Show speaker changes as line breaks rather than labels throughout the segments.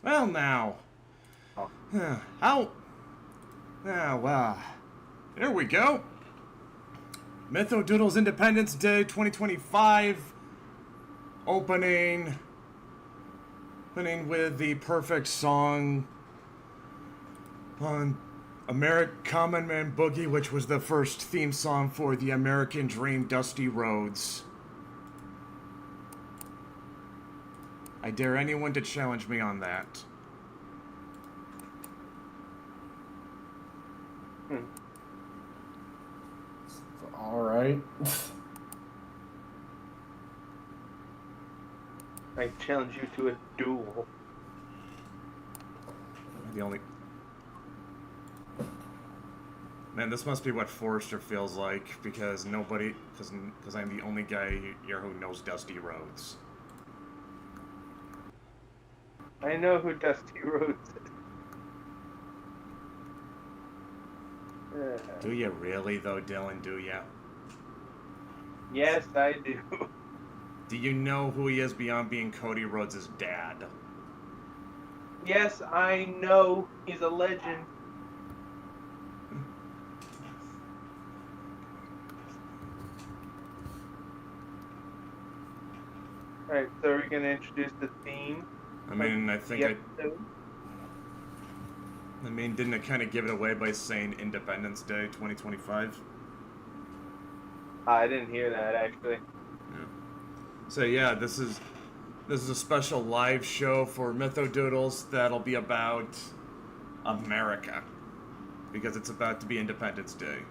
Well, now.
Oh.
How? Well, here we go. MythoDoodles Independence Day 2025 opening. Opening with the perfect song on Common Man Boogie, which was the first theme song for the American Dream Dusty Roads. I dare anyone to challenge me on that.
All right.
I challenge you to a duel.
The only... Man, this must be what Forrester feels like, because nobody... Because I'm the only guy here who knows Dusty Roads.
I know who Dusty Rhodes is.
Do you really, though, Dylan? Do ya?
Yes, I do.
Do you know who he is beyond being Cody Rhodes' dad?
Yes, I know. He's a legend. Alright, so we're going to introduce the theme.
I mean, I think
episode.
I mean, didn't it kind of give it away by saying Independence Day 2025?
I didn't hear that, actually.
Yeah. So yeah, this is a special live show for MythoDoodles that'll be about America, because it's about to be Independence Day.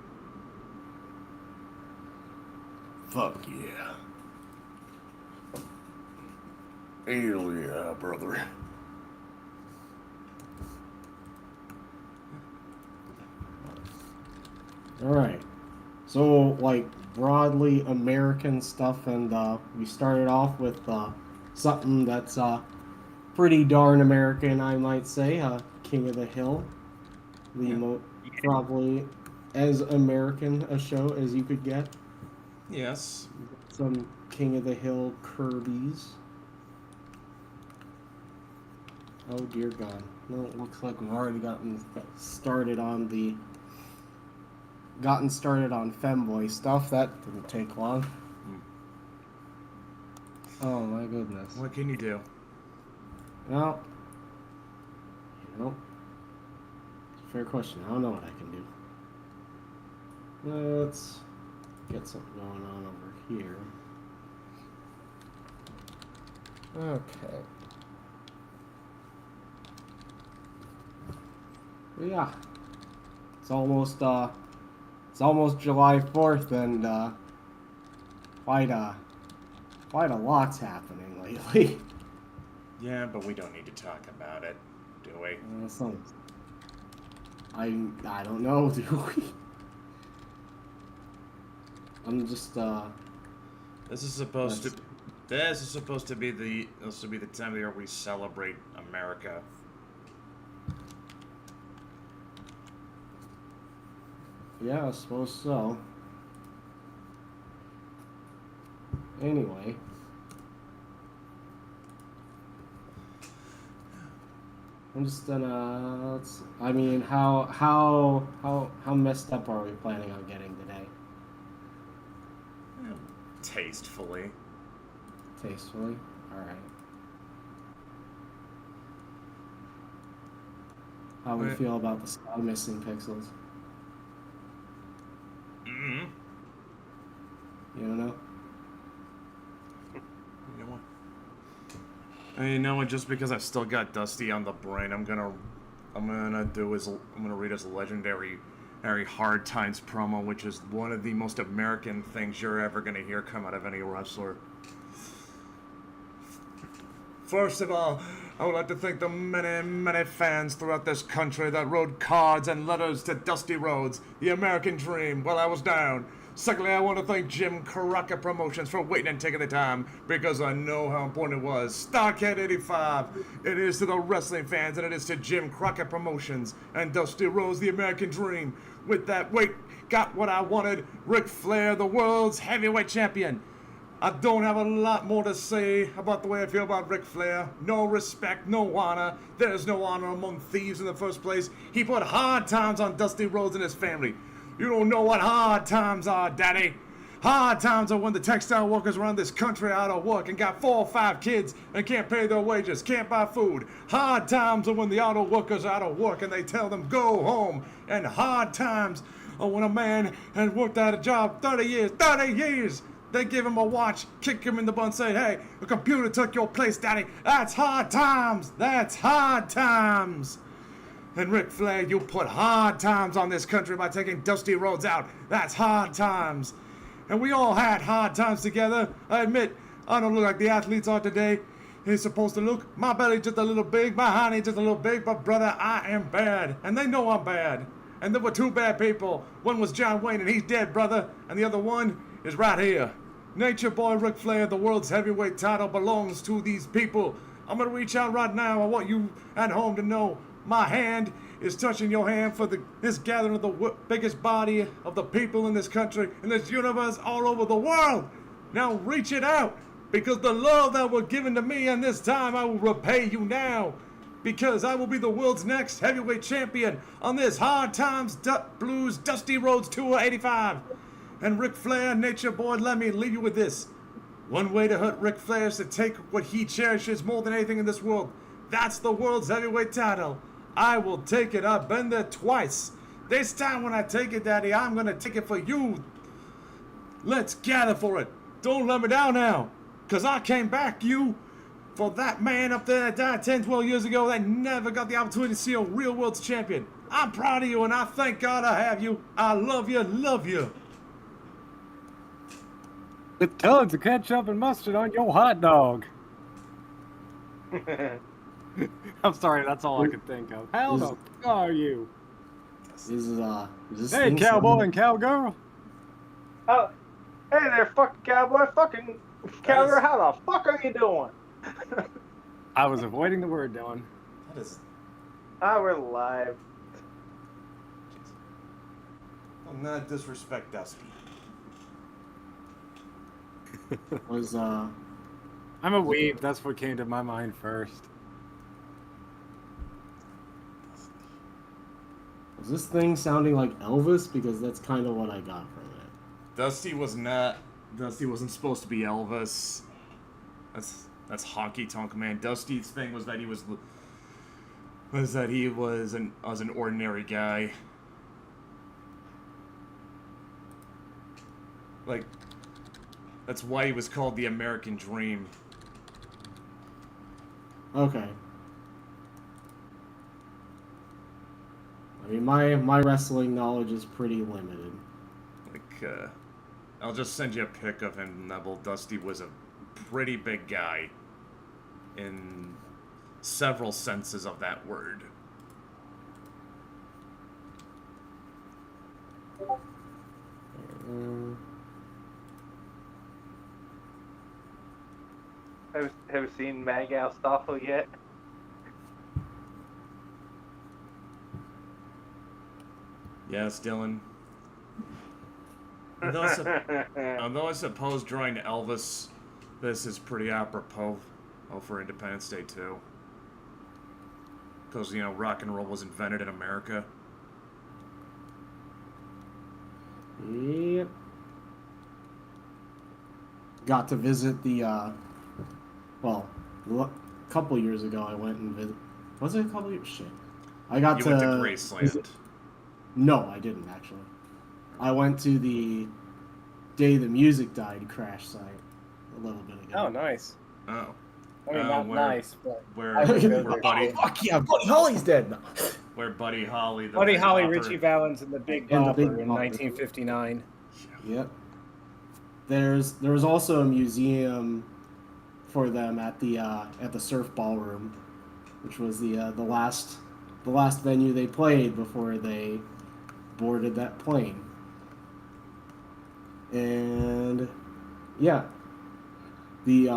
Fuck yeah. Hell yeah, brother. Alright. So, like, broadly American stuff, and we started off with something that's pretty darn American, I might say. King of the Hill. Probably as American a show as you could get.
Yes.
Some King of the Hill Kirby's. Oh dear God. No, it looks like we've already gotten started on femboy stuff. That didn't take long. Oh my goodness.
What can you do?
Well, fair question. I don't know what I can do. Let's get something going on over here. Okay. Yeah. It's almost July 4th, and quite a lot's happening lately.
Yeah, but we don't need to talk about it, do we?
I don't know, do we? I'm just
This is supposed to be the time of the year we celebrate America.
Yeah, I suppose so. Anyway. I'm just gonna how messed up are we planning on getting today?
Tastefully.
Tastefully? Alright. How we feel about the sky missing pixels?
Mm-hmm.
You don't know?
You know what? And you know what? Just because I've still got Dusty on the brain, I'm gonna read his legendary Hard Times promo, which is one of the most American things you're ever gonna hear come out of any wrestler. First of all, I would like to thank the many, many fans throughout this country that wrote cards and letters to Dusty Rhodes, the American Dream, while I was down. Secondly, I want to thank Jim Crockett Promotions for waiting and taking the time, because I know how important it was. Starcat 85, it is to the wrestling fans, and it is to Jim Crockett Promotions and Dusty Rhodes, the American Dream. With that, got what I wanted. Ric Flair, the world's heavyweight champion. I don't have a lot more to say about the way I feel about Ric Flair. No respect, no honor. There's no honor among thieves in the first place. He put hard times on Dusty Rhodes and his family. You don't know what hard times are, Daddy. Hard times are when the textile workers around this country are out of work and got 4 or 5 kids and can't pay their wages, can't buy food. Hard times are when the auto workers are out of work and they tell them go home. And hard times are when a man has worked at a job 30 years. They give him a watch, kick him in the butt and say, hey, the computer took your place, Daddy. That's hard times. That's hard times. And Ric Flair, you put hard times on this country by taking Dusty Rhodes out. That's hard times. And we all had hard times together. I admit, I don't look like the athletes are today. He's supposed to look. My belly just a little big, my honey just a little big, but brother, I am bad. And they know I'm bad. And there were 2 bad people. One was John Wayne, and he's dead, brother. And the other one is right here. Nature Boy Ric Flair, the world's heavyweight title belongs to these people. I'm going to reach out right now. I want you at home to know my hand is touching your hand for this gathering of the biggest body of the people in this country, in this universe, all over the world. Now reach it out, because the love that was given to me, and this time I will repay you now, because I will be the world's next heavyweight champion on this Hard Times Blues Dusty Rhodes Tour 85. And Ric Flair, Nature Boy, let me leave you with this. One way to hurt Ric Flair is to take what he cherishes more than anything in this world. That's the world's heavyweight title. I will take it. I've been there twice. This time when I take it, Daddy, I'm going to take it for you. Let's gather for it. Don't let me down now. Because I came back, you, for that man up there that died 10, 12 years ago that never got the opportunity to see a real world's champion. I'm proud of you, and I thank God I have you. I love you, love you.
With tons of ketchup and mustard on your hot dog. I'm sorry, that's all I could think of. How the fuck are you?
Is this
Hey,
thing
cowboy
sounding-
and cowgirl.
Oh, hey there, fucking cowboy, fucking cowgirl. How the fuck are you doing?
I was avoiding the word, Dylan.
That is...
Ah, we're live.
I'll not disrespect Dusty.
Was
I'm a weeb. That's what came to my mind first.
was this thing sounding like Elvis? Because that's kind of what I got from it.
Dusty wasn't supposed to be Elvis. That's honky tonk man. Dusty's thing was that he was an ordinary guy. Like, that's why he was called the American Dream.
Okay. I mean, my wrestling knowledge is pretty limited.
Like, I'll just send you a pic of him, Neville. Dusty was a pretty big guy in several senses of that word.
Have you seen Mag Stoffel yet?
Yes, Dylan. Although I suppose drawing Elvis, this is pretty apropos for Independence Day too. Because, you know, rock and roll was invented in America.
Yep. Got to visit the, well, a couple years ago I went and visited, was it a couple years? Shit. I got
You
to...
went to Graceland.
No, I didn't actually. I went to the Day the Music Died crash site a little bit ago.
Oh, nice.
Oh.
I mean, not
where-
nice, but
Where,
I would go
where
there.
Buddy,
Fuck yeah, Buddy Holly's dead now.
where Buddy Holly, the
Buddy
big
Holly,
author-
Richie Valens, and the Big
And the
Bopper
Big
in
Bopper.
1959.
Yep. There was also a museum for them at the Surf Ballroom, which was the last venue they played before they boarded that plane. And yeah, the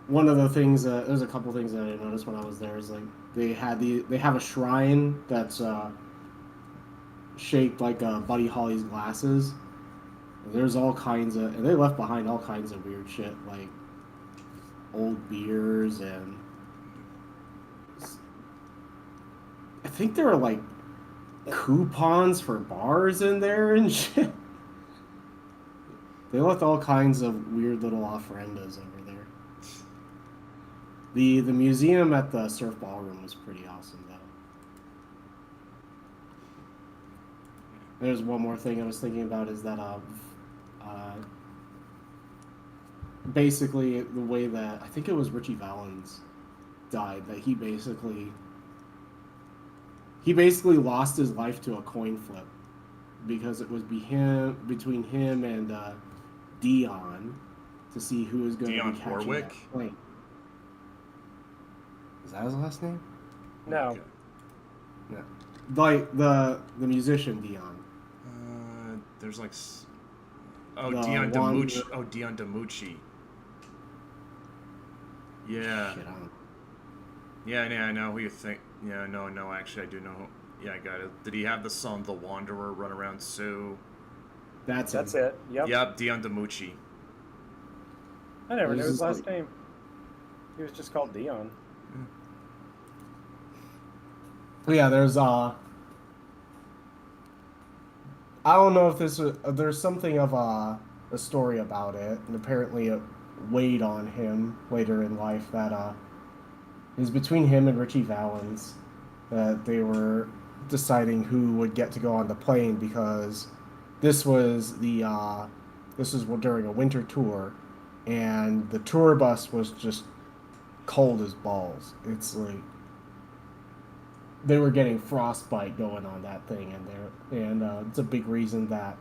one of the things there's a couple things that I noticed when I was there is like they have a shrine that's shaped like Buddy Holly's glasses, There's all kinds of, and they left behind all kinds of weird shit like old beers and I think there were like coupons for bars in there and shit. They left all kinds of weird little ofrendas over there. The museum at the surf ballroom was pretty awesome though. There's one more thing I was thinking about is that basically the way that I think it was Richie Valens died, that he basically lost his life to a coin flip because it was between him and Dion to see who was going to
Dionne
be catching
Warwick?
that plane. Is that his last name?
No.
Okay.
No. Like the musician Dion.
There's like. Oh,
The
Dion
one-
DiMucci. Oh, Dion DiMucci. Yeah.
Shit, I don't.
Yeah, I know who you think. Yeah, no, actually, I do know. Yeah, I got it. Did he have the song "The Wanderer" run around Sue?
That's
That's
him.
it. Yep.
Yep, Dion DiMucci.
I never
It
knew
was
his
just
last
like-
name. He was just called Dion.
Yeah, there's I don't know if this was, there's something of a story about it, and apparently it weighed on him later in life that it was between him and Richie Valens that they were deciding who would get to go on the plane because this was during a winter tour, and the tour bus was just cold as balls. It's like they were getting frostbite going on that thing, and it's a big reason that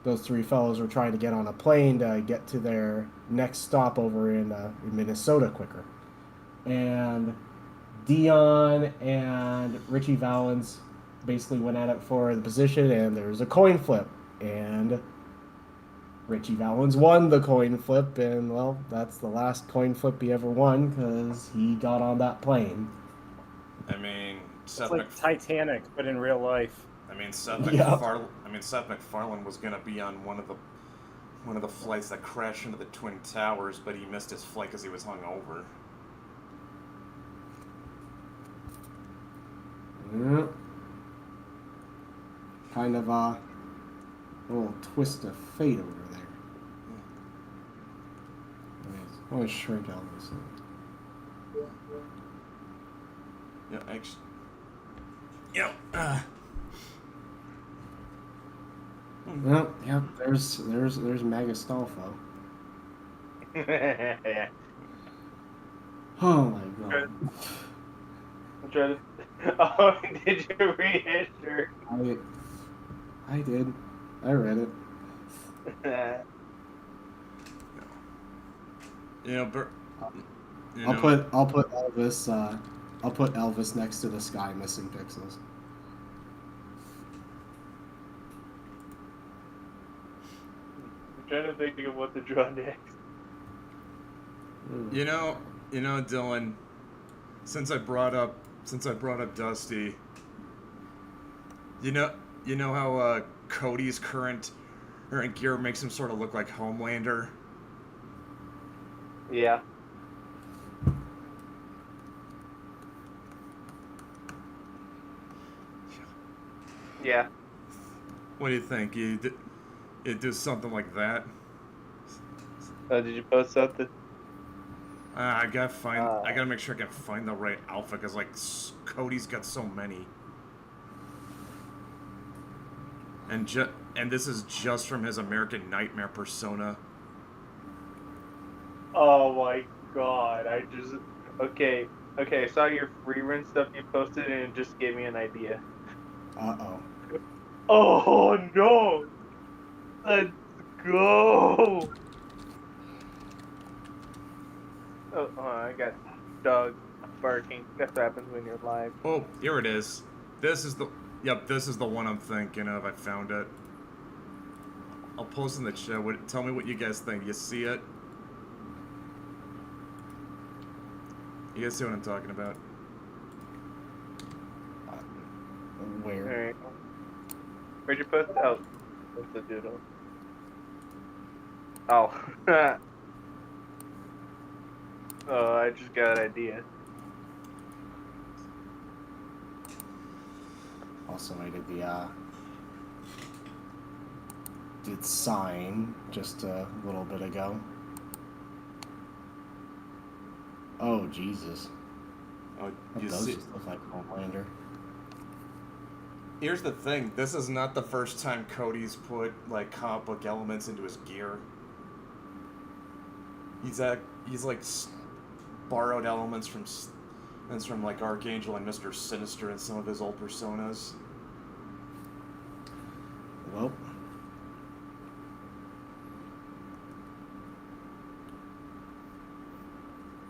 those three fellows were trying to get on a plane to get to their next stop over in Minnesota quicker. And Dion and Richie Valens basically went at it for the position, and there was a coin flip, and Richie Valens won the coin flip, and well, that's the last coin flip he ever won because he got on that plane.
I mean,
It's
Seth
like Titanic, but in real life.
Seth
Yep.
MacFarlane was gonna be on one of the flights that crashed into the Twin Towers, but he missed his flight because he was hungover.
Yeah. Kind of a little twist of fate over there. I want to shrink Elvis.
Yeah, actually. Yep.
Well, yep. There's Magastolfo.
Yeah.
Oh my god.
I'm trying to. Oh, did you read it? Sure.
I did. I read it.
You know, but
I'll put Elvis next to the Sky Missing Pixels.
I'm trying to think of what to draw next.
You know, Dylan. Since I brought up Dusty. You know how Cody's current gear makes him sort of look like Homelander.
Yeah. Yeah.
What do you think? You do something like that?
Did you post something?
I gotta make sure I can find the right alpha because like Cody's got so many. And this is just from his American Nightmare persona.
Oh my god! Okay. I saw your free run stuff you posted, and it just gave me an idea.
Uh-oh.
Oh no! Let's go! Oh, I got dog barking. That's what happens when you're live.
Oh, here it is. This is the one I'm thinking of. I found it. I'll post in the chat. Tell me what you guys think. You see it? You guys see what I'm talking about?
Where?
Alright. Where'd you post? Oh, that's the doodle. Oh. Oh, I just got an idea.
Also, I did sign just a little bit ago. Oh, Jesus.
Oh,
That
you
does
see,
just look like Homelander.
here's the thing. This is not the first time Cody's put like comic book elements into his gear. He's like borrowed elements from like Archangel and Mr. Sinister and some of his old personas.
Well,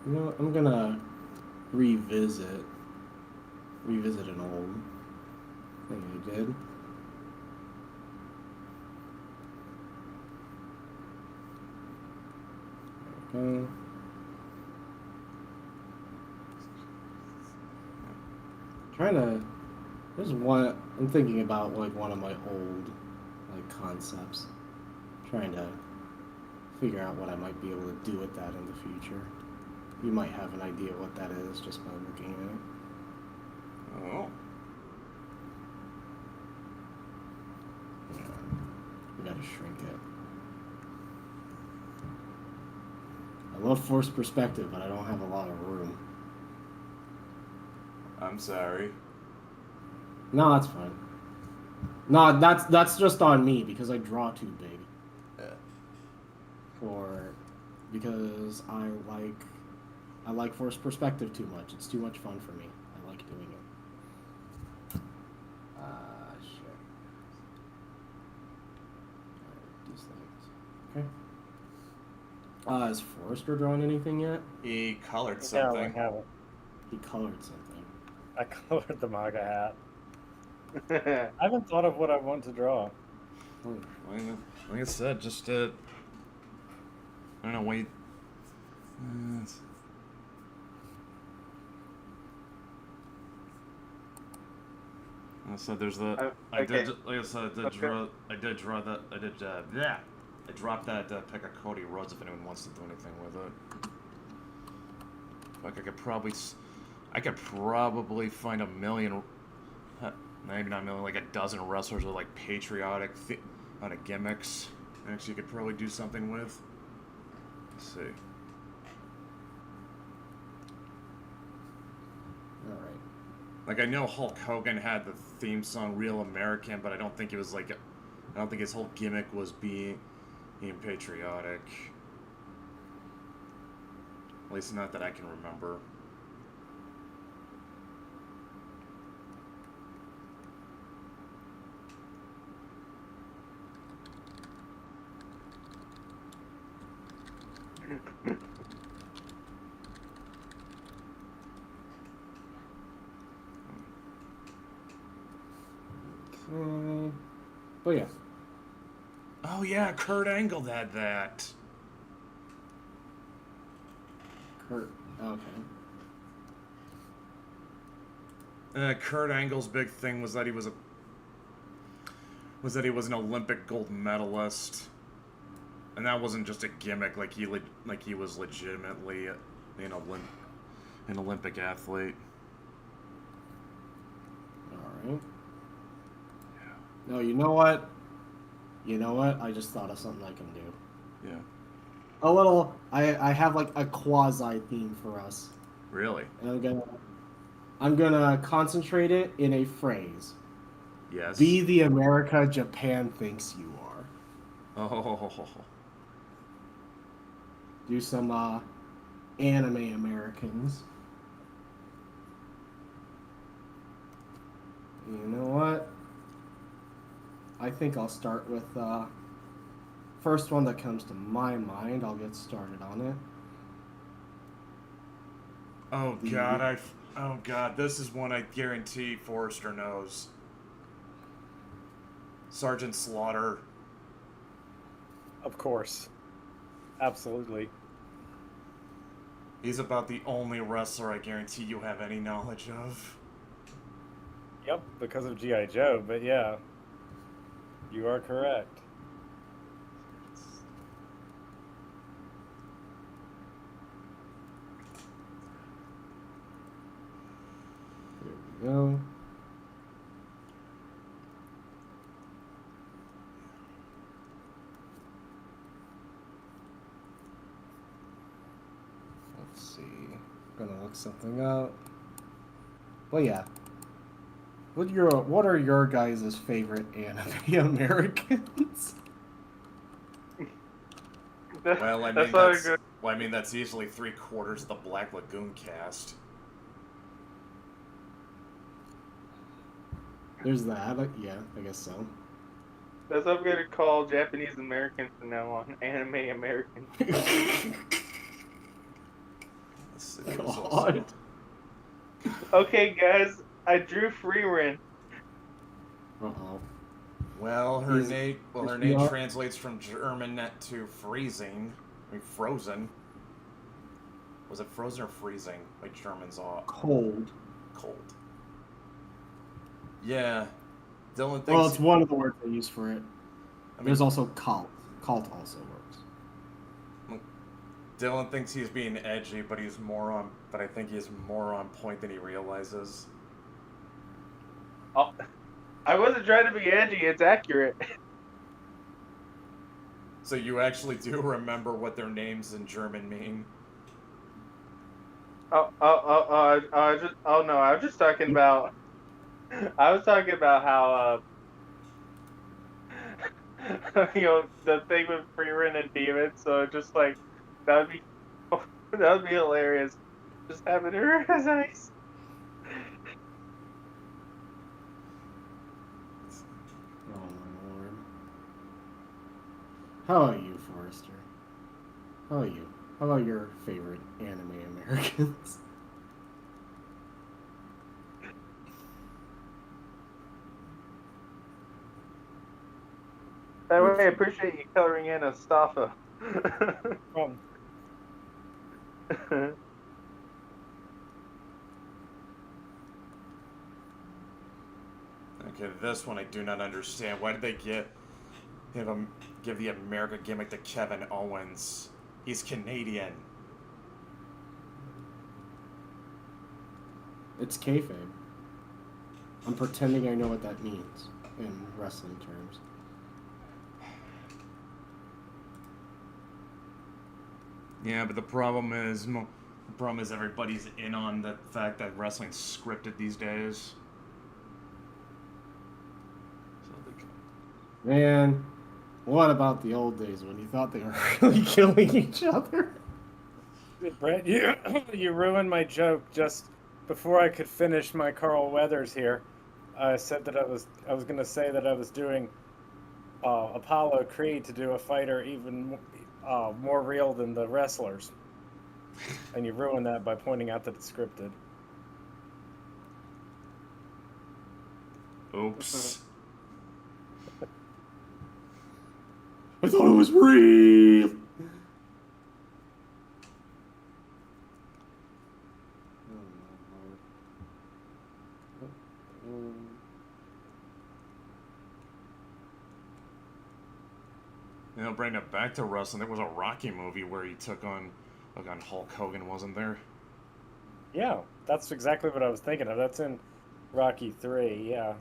you know, I'm gonna revisit an old thing I did. Okay. Trying to. There's one. I'm thinking about like one of my old like concepts. Trying to figure out what I might be able to do with that in the future. You might have an idea what that is just by looking at it.
Oh.
Yeah. We gotta shrink it. I love forced perspective, but I don't have a lot of room.
I'm sorry.
No, that's fine. No, that's just on me because I draw too big. Because I like forced perspective too much. It's too much fun for me. I like doing it. Shit. Alright, okay. Has Forrester drawn anything yet?
He colored
No, I
something.
haven't.
He colored something.
I colored the MAGA hat. I haven't thought of what I want to draw.
Like I said, just I don't know. Wait. So there's the. I
okay.
did. Like I said, I did
Okay.
draw. I did draw that. I did. Yeah. I dropped that pick of Cody Rhodes if anyone wants to do anything with it. Like I could probably find a million. Maybe not a million, like a dozen wrestlers with like patriotic kind of gimmicks. Actually, you could probably do something with. Let's see.
All right.
Like I know Hulk Hogan had the theme song "Real American," but I don't think it was like. I don't think his whole gimmick was being patriotic. At least not that I can remember.
But yeah.
Oh yeah, Kurt Angle had that.
Kurt. Okay.
Kurt Angle's big thing was that he was an Olympic gold medalist, and that wasn't just a gimmick. Like he was legitimately an Olympic athlete.
All right. No, you know what? You know what? I just thought of something I can do.
Yeah.
A little. I have like a quasi theme for us,
Really?
and I'm gonna concentrate it in a phrase.
Yes.
Be the America Japan thinks you are.
Oh.
Do some anime Americans. You know what? I think I'll start with first one that comes to my mind. I'll get started on it.
Oh God, this is one I guarantee Forrester knows. Sergeant Slaughter.
Of course. Absolutely.
He's about the only wrestler I guarantee you have any knowledge of.
Yep, because of G.I. Joe, but yeah. You are correct.
you go. Let's see. Gonna look something up. Well, yeah. What are your guys' favorite anime Americans?
Well, I mean,
That's not a good.
that's easily 3/4 of the Black Lagoon cast.
There's that. Yeah, I guess so.
That's what I'm gonna call Japanese Americans from now on. Anime Americans.
Let's see, there's
God.
also-
Okay, guys, I drew Freerin.
Uh-oh.
Well, her
Is-
name
is she up?
translates from German net to freezing. I mean, frozen. Was it frozen or freezing? Like Germans are
Cold.
cold. Yeah. Dylan thinks.
Well, it's one of the words they use for it.
I mean,
There's also cult. Cult also works.
Dylan thinks he's being edgy, but he's more on. But I think he's more on point than he realizes.
Oh, I wasn't trying to be edgy. It's accurate.
So you actually do remember what their names in German mean?
Oh no, I was just talking about. I was talking about how the thing with Freerin and Demon. So just like that would be that would be hilarious. Just having her as ice.
Oh my lord. How about you, Forrester? How about you? How about your favorite anime Americans?
By the way, I appreciate you coloring in Astafa.
Problem.
Okay, this one I do not understand. Why did they give the America gimmick to Kevin Owens? He's Canadian.
It's kayfabe. I'm pretending I know what that means in wrestling terms.
Yeah, but the problem is everybody's in on the fact that wrestling's scripted these days. So
Man, what about the old days when you thought they were really killing each other?
Brett, you ruined my joke just before I could finish my Carl Weathers here. I said that I was going to say that I was doing Apollo Creed to do a fighter even more real than the wrestlers, and you ruined that by pointing out that it's scripted.
oops.
I thought it was real!
You know, bringing it back to wrestling, there was a Rocky movie where he took on Hulk Hogan, wasn't there?
Yeah, that's exactly what I was thinking of. That's in Rocky 3, yeah.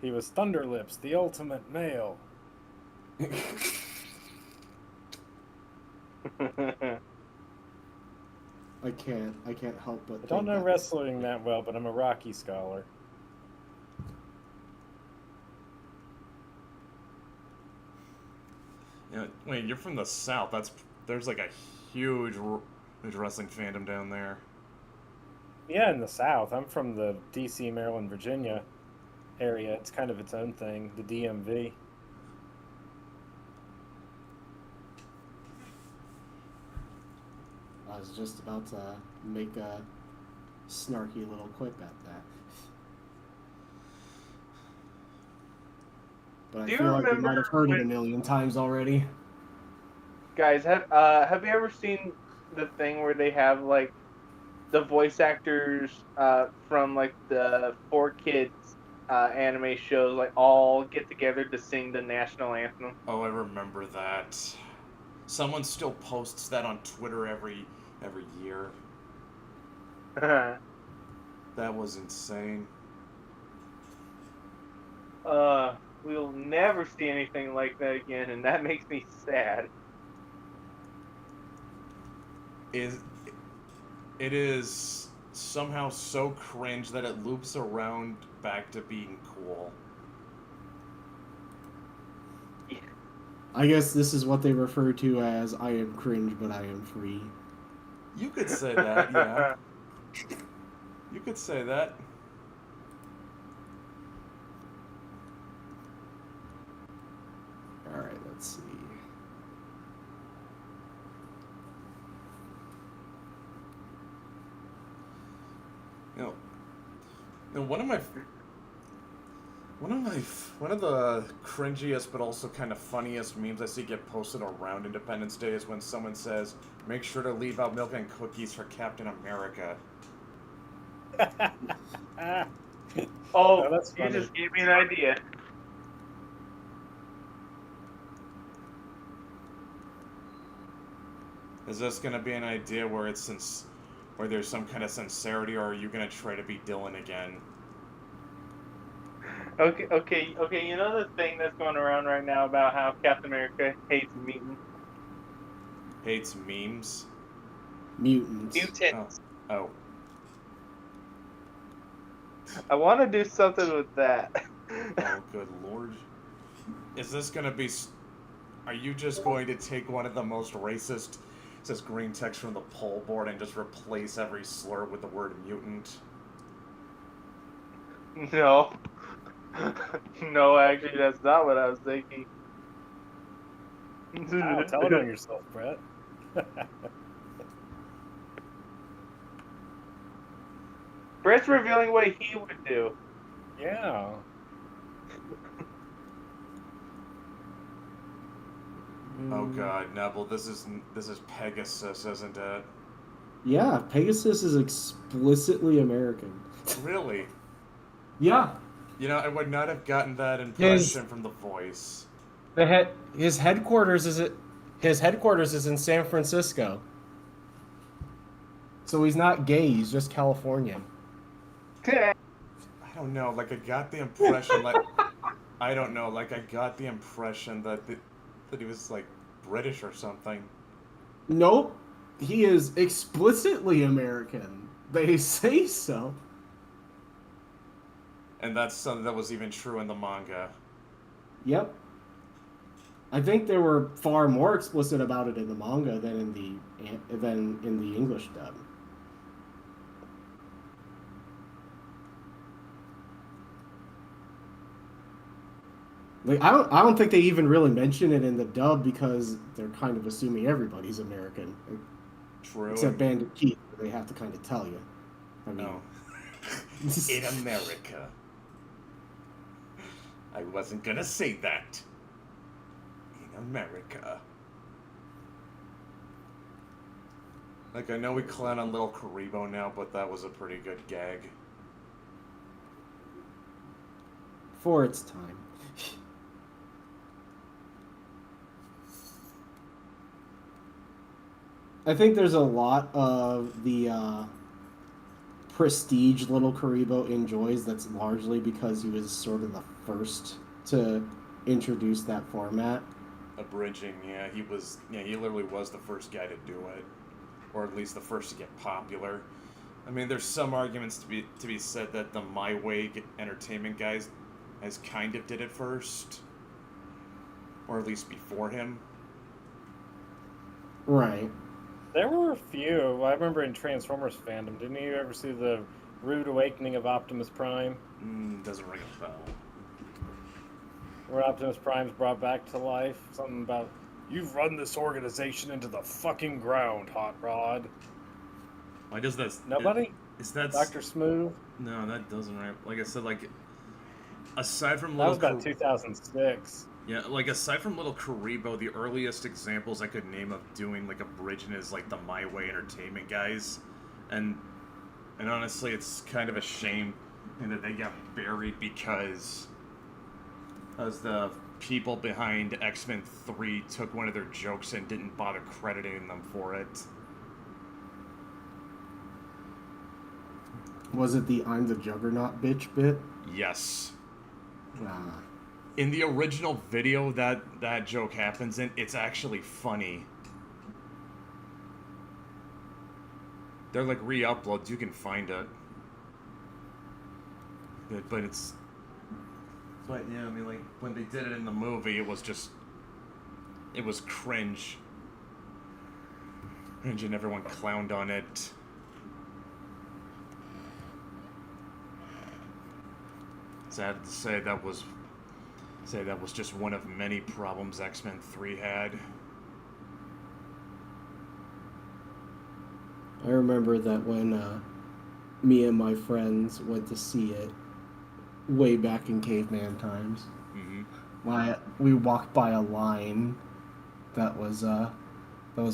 He was Thunder Lips, the ultimate male.
I can't help but
I don't
think
know
that-
wrestling that well, but I'm a Rocky scholar.
You know, wait, you're from the South. There's like a huge wrestling fandom down there.
Yeah, in the South. I'm from the D.C., Maryland, Virginia area. It's kind of its own thing, the DMV.
I was just about to make a snarky little quip at that. But I
Do you
feel like you
remember
might have heard it a
when-
million times already.
Guys, have you ever seen the thing where they have like the voice actors from like the 4Kids anime shows like all get together to sing the national anthem?
Oh, I remember that. Someone still posts that on Twitter every year. That was insane.
We'll never see anything like that again, and that makes me sad.
It is somehow so cringe that it loops around back to being cool.
I guess this is what they refer to as "I am cringe, but I am free."
You could say that, yeah. You could say that.
All right, let's see.
One of the cringiest but also kind of funniest memes I see get posted around Independence Day is when someone says, "Make sure to leave out milk and cookies for Captain America."
Oh,
that's
you
funny.
just gave me an idea.
Is this gonna be an idea where where there's some kind of sincerity, or are you gonna try to be Dylan again?
Okay. You know the thing that's going around right now about how Captain America hates mutants?
Hates memes?
Mutants.
Mutants.
Oh.
I want to do something with that.
Oh, good lord. Is this gonna be... Are you just going to take one of the most racist, says green text from the poll board and just replace every slur with the word mutant?
No. No, actually, that's not what I was thinking.
Wow, tell it on yourself, Brett.
Brett's revealing what he would do.
Yeah.
Oh god, Neville, this is Pegasus, isn't it?
Yeah, Pegasus is explicitly American.
Really?
Yeah.
You know, I would not have gotten that impression from the voice.
His headquarters is in San Francisco. So he's not gay, he's just Californian.
I don't know, like I got the impression that I don't know, like I got the impression that that he was like British or something.
Nope. He is explicitly American. They say so.
And that's something that was even true in the manga.
Yep. I think they were far more explicit about it in the manga than in the English dub. Like I don't think they even really mention it in the dub because they're kind of assuming everybody's American.
True.
Except Bandit Keith, they have to kind of tell you. I mean,
No. In America. I wasn't gonna say that. In America. Like, I know we clown on Little Karibo now, but that was a pretty good gag.
for its time. I think there's a lot of the prestige Little Karibo enjoys that's largely because he was sort of the first to introduce that format.
Abridging, yeah, he literally was the first guy to do it, or at least the first to get popular. I mean, there's some arguments to be said that the My Way Entertainment guys has kind of did it first, or at least before him.
Right.
There were a few. I remember in Transformers fandom. Didn't you ever see the Rude Awakening of Optimus Prime?
Doesn't ring a bell.
Where Optimus Prime's brought back to life. Something about, you've run this organization into the fucking ground, Hot Rod.
Why does that?
Nobody?
Is that
Dr. Smooth?
No, that doesn't right. Like I said, like aside from
That
Little
was about 2006.
Yeah, like aside from Little Karibo, the earliest examples I could name of doing like a bridging is like the My Way Entertainment guys, and honestly, it's kind of a shame that they got buried because as the people behind X-Men 3 took one of their jokes and didn't bother crediting them for it.
Was it the "I'm the Juggernaut" bitch bit?
Yes.
Ah.
In the original video that joke happens in, it's actually funny. They're like re-uploads, you can find it. But it's... But yeah, I mean, like, when they did it in the movie, it was just... It was cringe. Cringe, and everyone clowned on it. Sad to say that was just one of many problems X-Men 3 had.
I remember that when me and my friends went to see it way back in caveman times. We walked by a line that was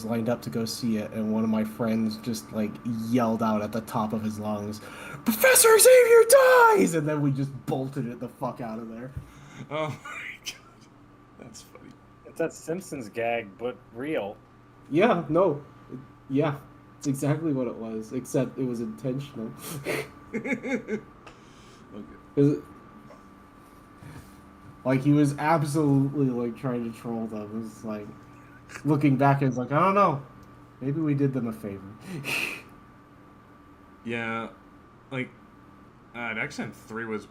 lined up to go see it, and one of my friends just like yelled out at the top of his lungs, "Professor Xavier dies!" And then we just bolted it the fuck out of there.
Oh my god, that's funny.
It's that Simpsons gag, but real.
Yeah, no, yeah, it's exactly what it was, except it was intentional.
Okay.
'Cause like, he was absolutely like trying to troll them. It was like, looking back, it's like, I don't know, maybe we did them a favor.
Yeah, like, X-Men 3 was,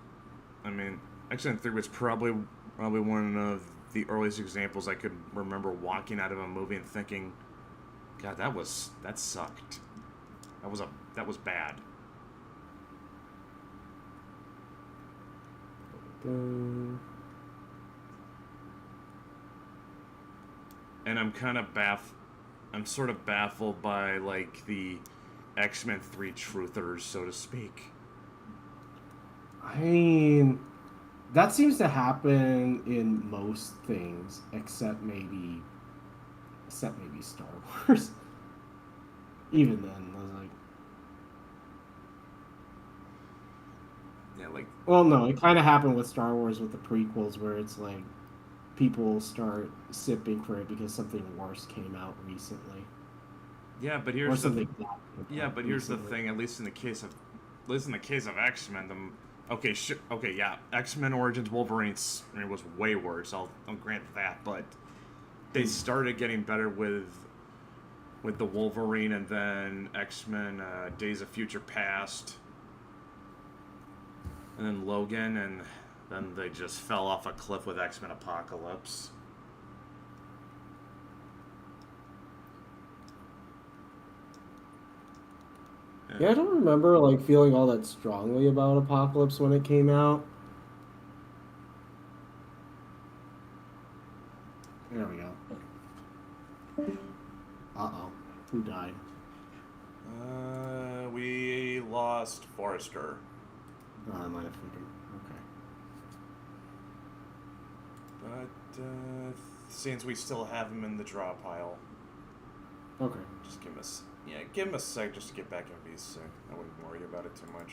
X-Men 3 was probably one of the earliest examples I could remember walking out of a movie and thinking, God, that sucked. That was bad. And I'm sort of baffled by, like, the X-Men 3 truthers, so to speak.
I mean, that seems to happen in most things, except maybe Star Wars. Even then, I was like,
Yeah, like,
well, no, it kind of happened with Star Wars with the prequels, where it's like people start sipping for it because something worse came out recently.
yeah, but
Or
here's
something
the
bad came
yeah,
out
but here's the
recently.
thing. At least in the case of X-Men, okay, yeah, X-Men Origins Wolverine was way worse. I'll grant that, but they started getting better with the Wolverine, and then X-Men Days of Future Past, and then Logan, and then they just fell off a cliff with X-Men Apocalypse.
Yeah, I don't remember like feeling all that strongly about Apocalypse when it came out. There we go. Uh-oh. Who died?
We lost Forrester.
Oh, I might have figured. Okay.
But since we still have him in the draw pile,
Okay.
just give him a sec just to get back in VC. I wouldn't worry about it too much.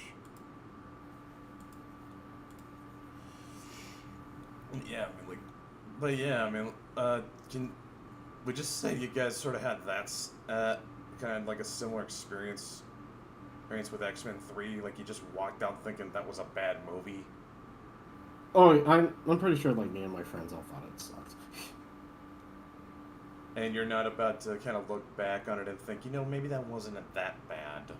Yeah, can we just say you guys sort of had that kind of like a similar experience with X-Men 3? Like, you just walked out thinking that was a bad movie?
Oh, I'm pretty sure like me and my friends all thought it sucked.
And you're not about to kind of look back on it and think, maybe that wasn't that bad.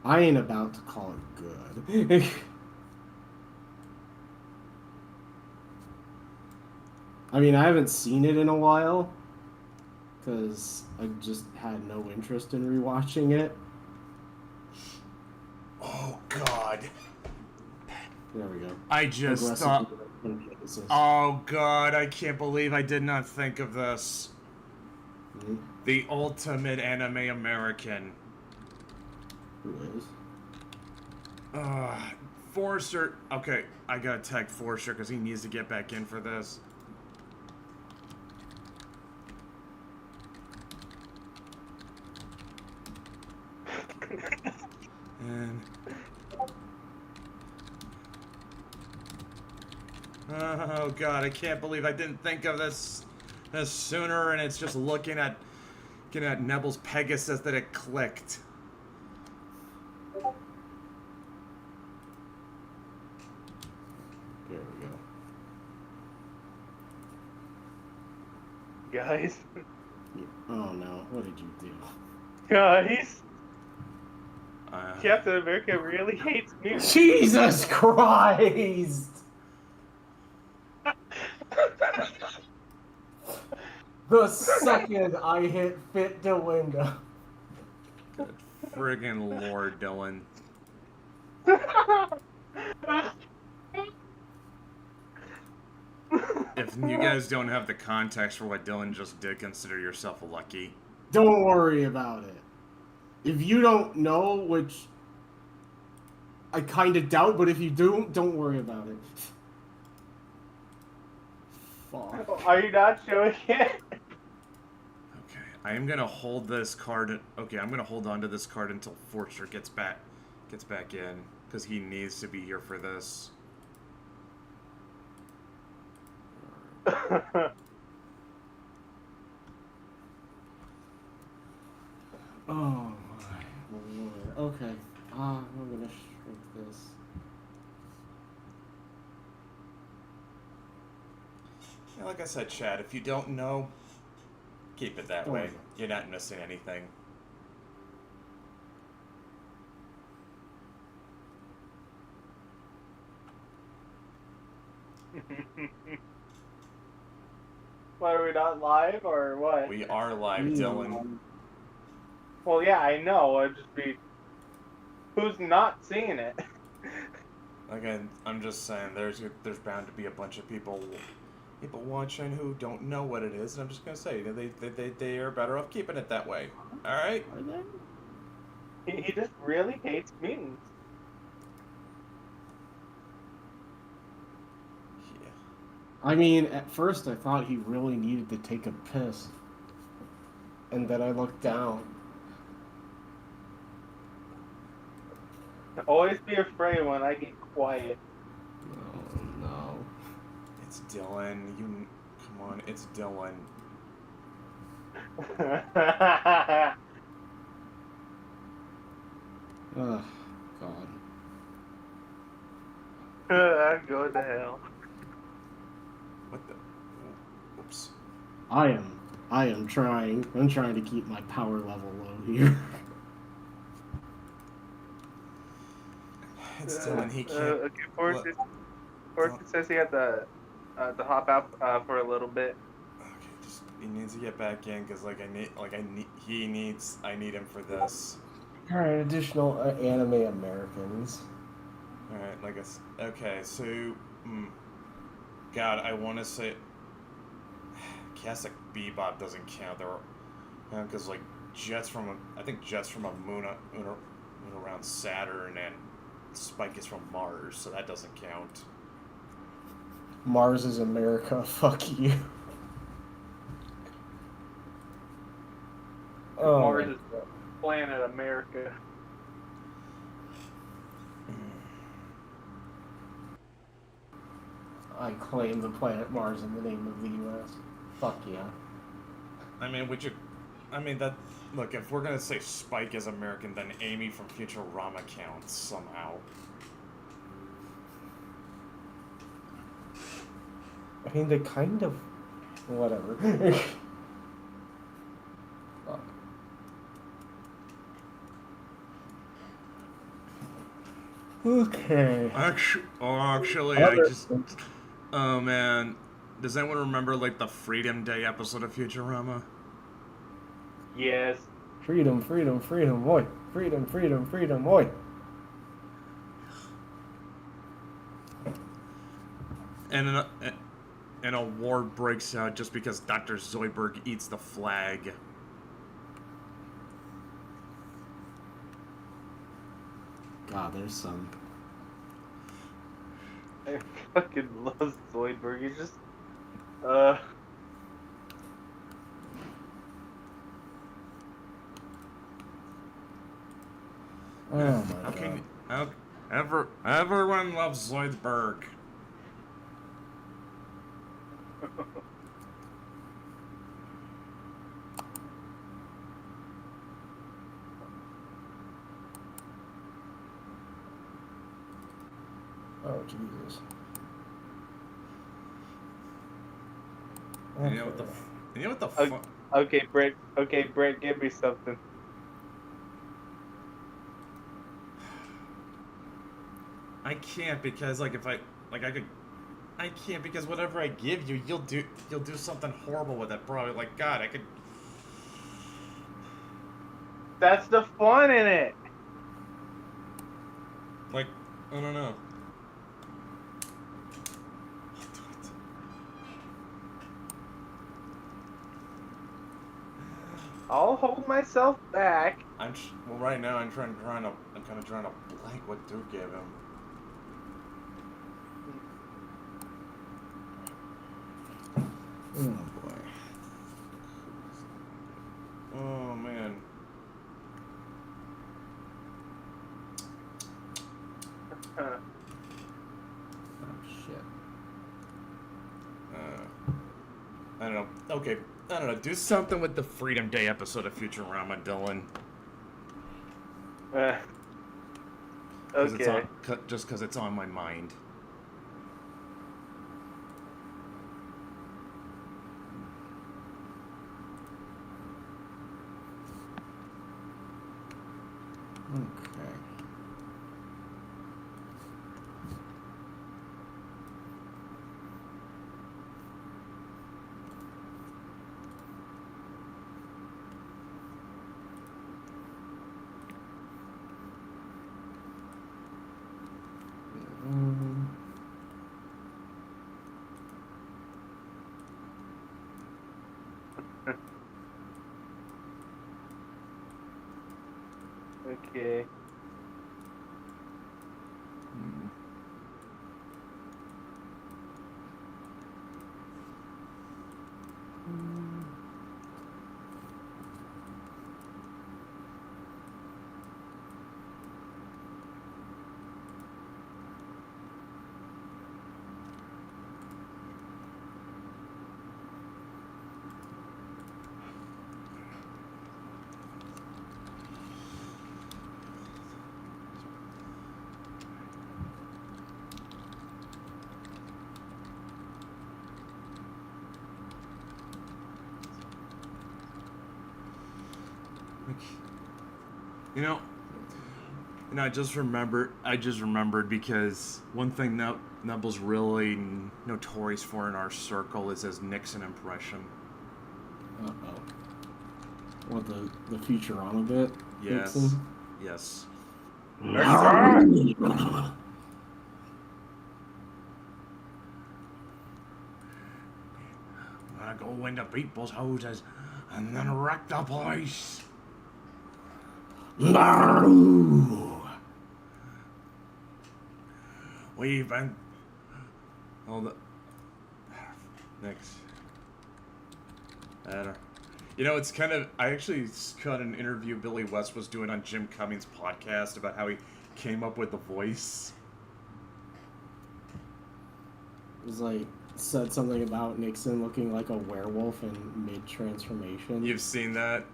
I ain't about to call it good. I mean, I haven't seen it in a while because I just had no interest in rewatching it.
Oh, God.
There we go.
I just
Aggressive
thought...
emphasis.
Oh, God, I can't believe I did not think of this.
Mhm.
The ultimate anime American.
Who is?
Forrester. Okay, I gotta tag Forrester because he needs to get back in for this. And... Oh, God, I can't believe I didn't think of this sooner, and it's just looking at Looking at Nebel's Pegasus that it clicked.
There we go.
Guys.
Oh no, what did you do?
Guys.
Uh,
Captain America really hates mutants.
Jesus Christ! The second I hit fit to window.
good friggin' Lord, Dylan. If you guys don't have the context for what Dylan just did, consider yourself lucky.
Don't worry about it. If you don't know, which I kind of doubt, but if you do, don't worry about it. Fuck.
Are you not showing it?
Okay, I am gonna hold this card. Okay, I'm gonna hold on to this card until Forster gets back in, because he needs to be here for this.
Oh my lord. Okay. I'm gonna shrink this.
Yeah, like I said, Chad, if you don't know, keep it that way.
worry.
You're not missing anything.
Why are we not live or what?
We are live, Dylan.
Well, yeah, I know. I'd just be. Who's not seeing it?
Again, I'm just saying, there's bound to be a bunch of people watching who don't know what it is, and I'm just gonna say they are better off keeping it that way. All right.
Are they?
He just really hates mutants.
Yeah.
I mean, at first I thought he really needed to take a piss. And then I looked down.
Always be afraid when I get quiet.
Oh no.
It's Dylan. You come on. It's Dylan.
Ugh, God.
I'm going to hell.
What the? Oops.
I am trying. I'm trying to keep my power level low here.
It's Dylan. He can't.
Okay, Forrest says he had to hop out for a little bit.
Okay, just he needs to get back in because I need him for this.
Alright, additional anime Americans.
All right, okay, so, God, I want to say, Classic Bebop doesn't count. There are, because like jets from a moon around Saturn, and Spike is from Mars, so that doesn't count.
Mars is America. Fuck you. Oh,
Mars is planet America.
I claim the planet Mars in the name of the U.S. Fuck yeah.
I mean, look, if we're gonna say Spike is American, then Amy from Futurama counts somehow.
I mean, they kind of... Whatever. Fuck. Okay.
Actually, oh man, does anyone remember like the Freedom Day episode of Futurama?
Yes.
Freedom, freedom, freedom, boy. Freedom, freedom, freedom, boy.
And a war breaks out just because Dr. Zoidberg eats the flag.
God, there's some...
I fucking love Zoidberg. He's just,
Oh my God.
Everyone loves Zoidberg.
Oh, Jesus.
You know what the? You know what the
Okay,
fuck?
okay, Brett. Okay, Brett, give me something.
I can't because like if I like I could. I can't because whatever I give you, you'll do something horrible with it, bro. Like God, I could.
That's the fun in it.
Like I don't know.
I'll hold myself back.
Well right now I'm kind of trying to blank what to give him.
Oh boy.
Oh man.
Huh.
Oh shit.
I don't know. Okay, I don't know. Do something with the Freedom Day episode of Futurama, Dylan.
Okay.
Just because it's on my mind.
Okay.
Okay.
You know, I just remembered because one thing Nubble's really notorious for in our circle is his Nixon impression.
Uh-oh. What, the Futurama bit?
Yes.
Nixon?
Yes. I'm gonna go into people's houses and then wreck the place. We've been. Hold up. Next. Better. You know, it's kind of. I actually cut an interview Billy West was doing on Jim Cummings' podcast about how he came up with the voice.
It was like, said something about Nixon looking like a werewolf in mid-transformation.
You've seen that?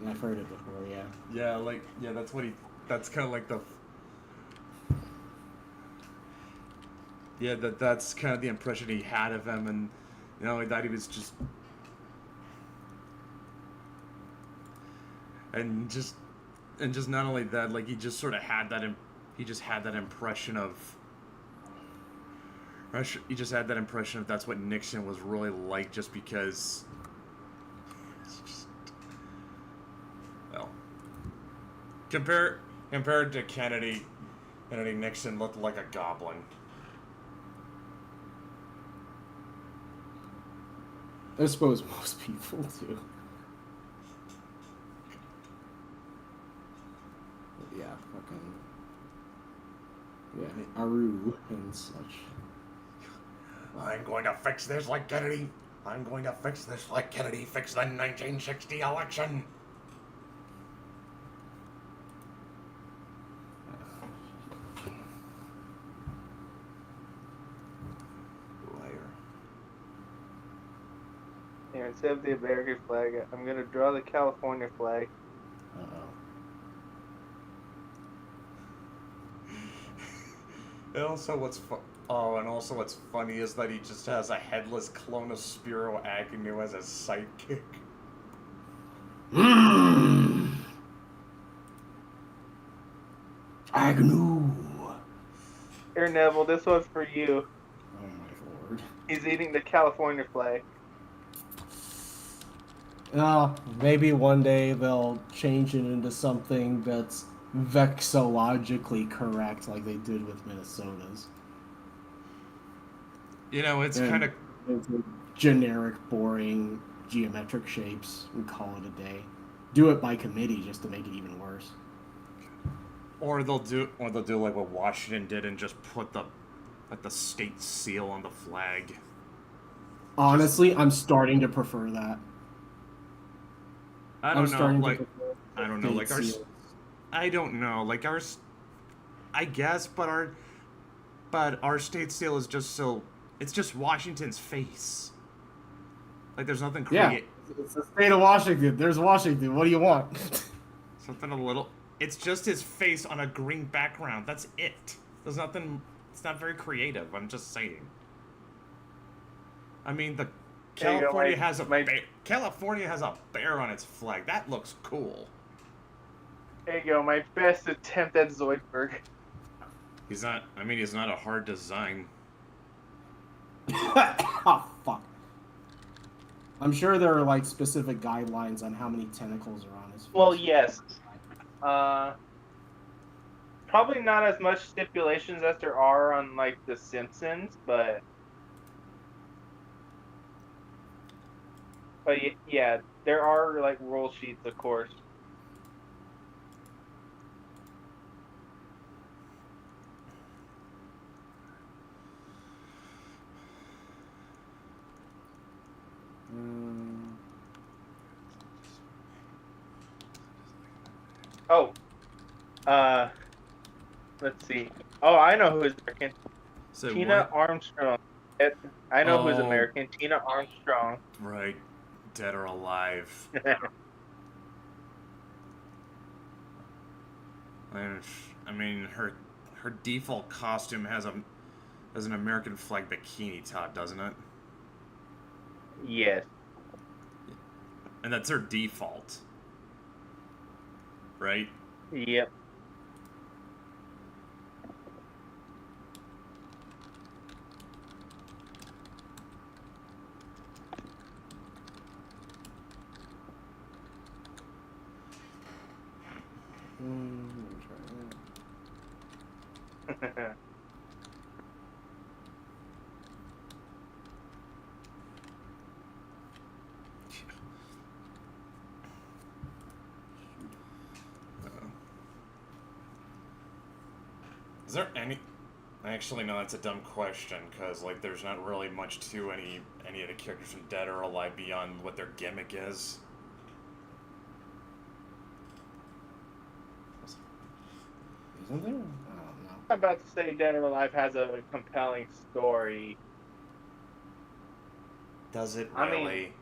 I've heard it before, yeah.
Yeah, that's what he. That's kind of like the. Yeah, that's kind of the impression he had of him, and that he was just. And just not only that, like he just sort of had that. He just had that impression of. He just had that impression of that's what Nixon was really like, just because. Well, compared to Kennedy, Nixon looked like a goblin.
I suppose most people do. But yeah, fucking. Yeah, Aru and such.
I'm going to fix this like Kennedy. I'm going to fix this like Kennedy fixed the 1960 election. Liar.
Here, instead of the American flag, I'm gonna draw the California flag.
Uh-oh.
And also, what's funny is that he just has a headless clone of Spiro Agnew as his sidekick.
Agnew.
Here, Neville, this one's for you.
Oh my lord.
He's eating the California flag.
Maybe one day they'll change it into something that's vexillologically correct, like they did with Minnesota's.
You know, it's
And
kind of
into generic, boring geometric shapes and call it a day. Do it by committee just to make it even worse.
or they'll do like what Washington did and just put the state seal on the flag.
Honestly, I'm starting to prefer that.
I
I'm
don't know,
starting
like
to prefer
I don't know, like
state
our
seals.
I don't know, like ours. I guess, but our state seal is just so. It's just Washington's face. Like there's nothing
Yeah, it's the state of Washington. There's Washington. What do you want?
something a little. It's just his face on a green background. That's it. There's nothing. It's not very creative. I'm just saying. I mean,
There you go,
California
my-
has a
my-
bear. California has a bear on its flag. That looks cool.
There you go, my best attempt at Zoidberg.
He's not. I mean, he's not a hard design.
Oh, fuck. I'm sure there are like specific guidelines on how many tentacles are on his face.
Well, yes. Probably not as much stipulations as there are on like The Simpsons, but yeah, there are like rule sheets, of course. Oh, let's see. Oh, I know who is American.
So
Tina
what?
Armstrong. I know who's
Oh.
American. Tina Armstrong.
Right, dead or alive. I mean, her default costume has an American flag bikini top, doesn't it?
Yes.
And that's her default, right?
Yep.
Let me try that.
Is there any? Actually, no. That's a dumb question because like, there's not really much to any of the characters from Dead or Alive beyond what their gimmick is.
Isn't there? I don't know.
I'm about to say Dead or Alive has a compelling story.
Does it
I mean-
really?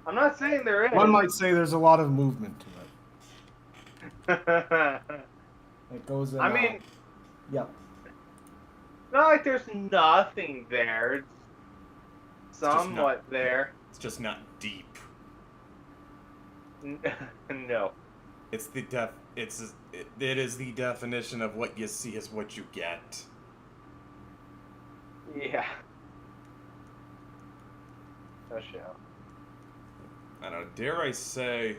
I'm not saying there is.
One might say there's a lot of movement to it. It goes in.
I mean,
yep.
not like there's nothing there. It's
just not-
somewhat there.
It's just not deep.
No.
It is the definition of what you see is what you get.
Yeah. No show.
I don't know. Dare I say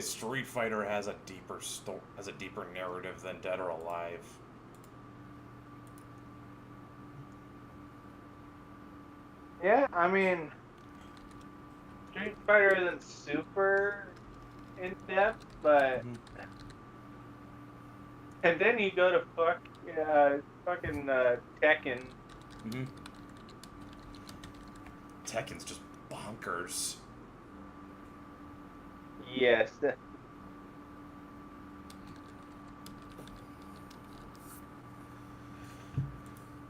Street Fighter has a deeper narrative than Dead or Alive.
Yeah, I mean, Street Fighter isn't super in depth, but
Mhm.
and then you go to fucking Tekken.
Mm-hmm. Tekken's just bonkers.
Yes.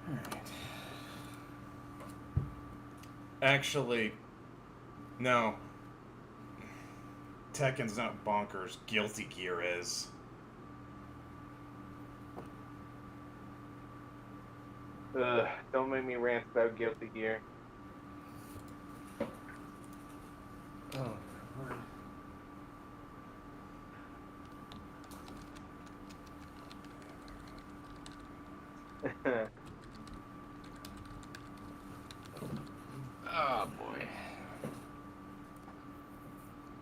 Alright.
Actually, no. Tekken's not bonkers. Guilty Gear is.
Ugh, don't make me rant about Guilty Gear.
Oh, oh boy.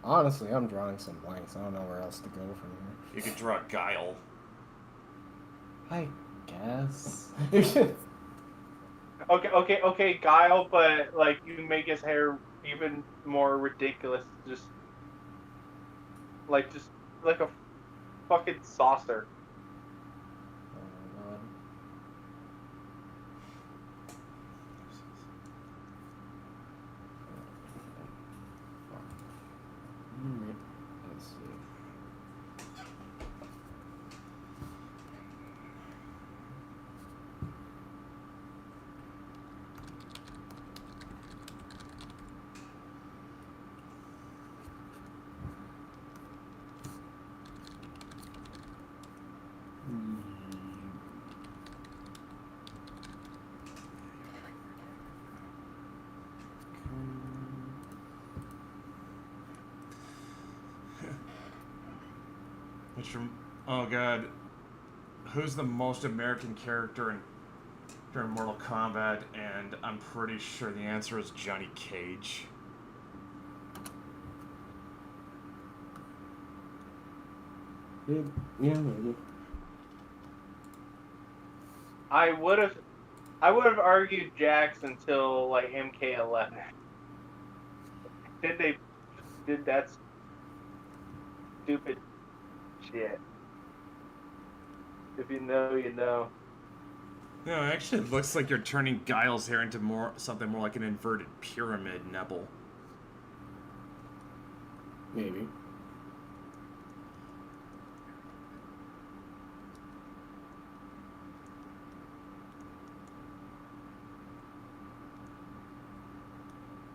Honestly, I'm drawing some blanks. I don't know where else to go from here.
You could draw Guile.
I guess.
Okay, Guile, but like you make his hair even more ridiculous. Just like a fucking saucer.
Oh, God. Let's see.
Oh god. Who's the most American character during Mortal Kombat? And I'm pretty sure the answer is Johnny Cage.
Yeah, maybe.
I would have argued Jax until like MK11. Did that stupid shit. If you know, you know.
No, actually, it looks like you're turning Guile's hair into something more like an inverted pyramid nipple.
Maybe.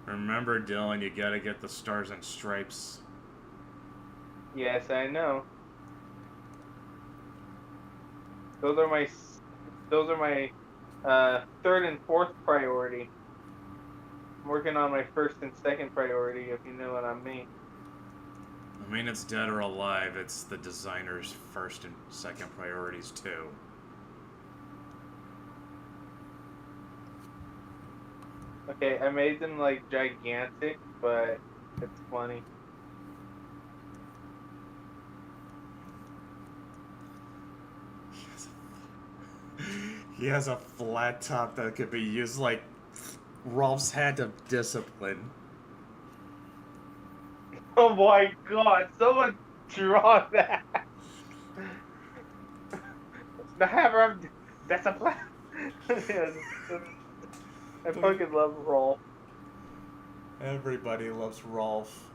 Remember, Dylan, you gotta get the stars and stripes.
Yes, I know. Those are my third and fourth priority. I'm working on my first and second priority, if you know what I mean.
I mean, it's dead or alive. It's the designer's first and second priorities, too.
Okay, I made them like gigantic, but it's funny.
He has a flat top that could be used like Rolf's hat of discipline.
Oh my god, someone draw that! That's a plan. I fucking love Rolf.
Everybody loves Rolf.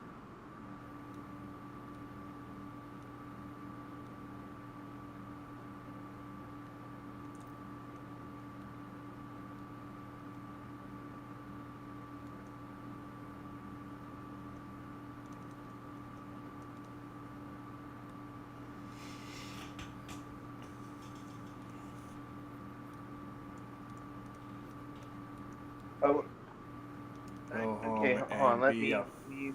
Oh.
Go home
Okay, hold on, let me.
and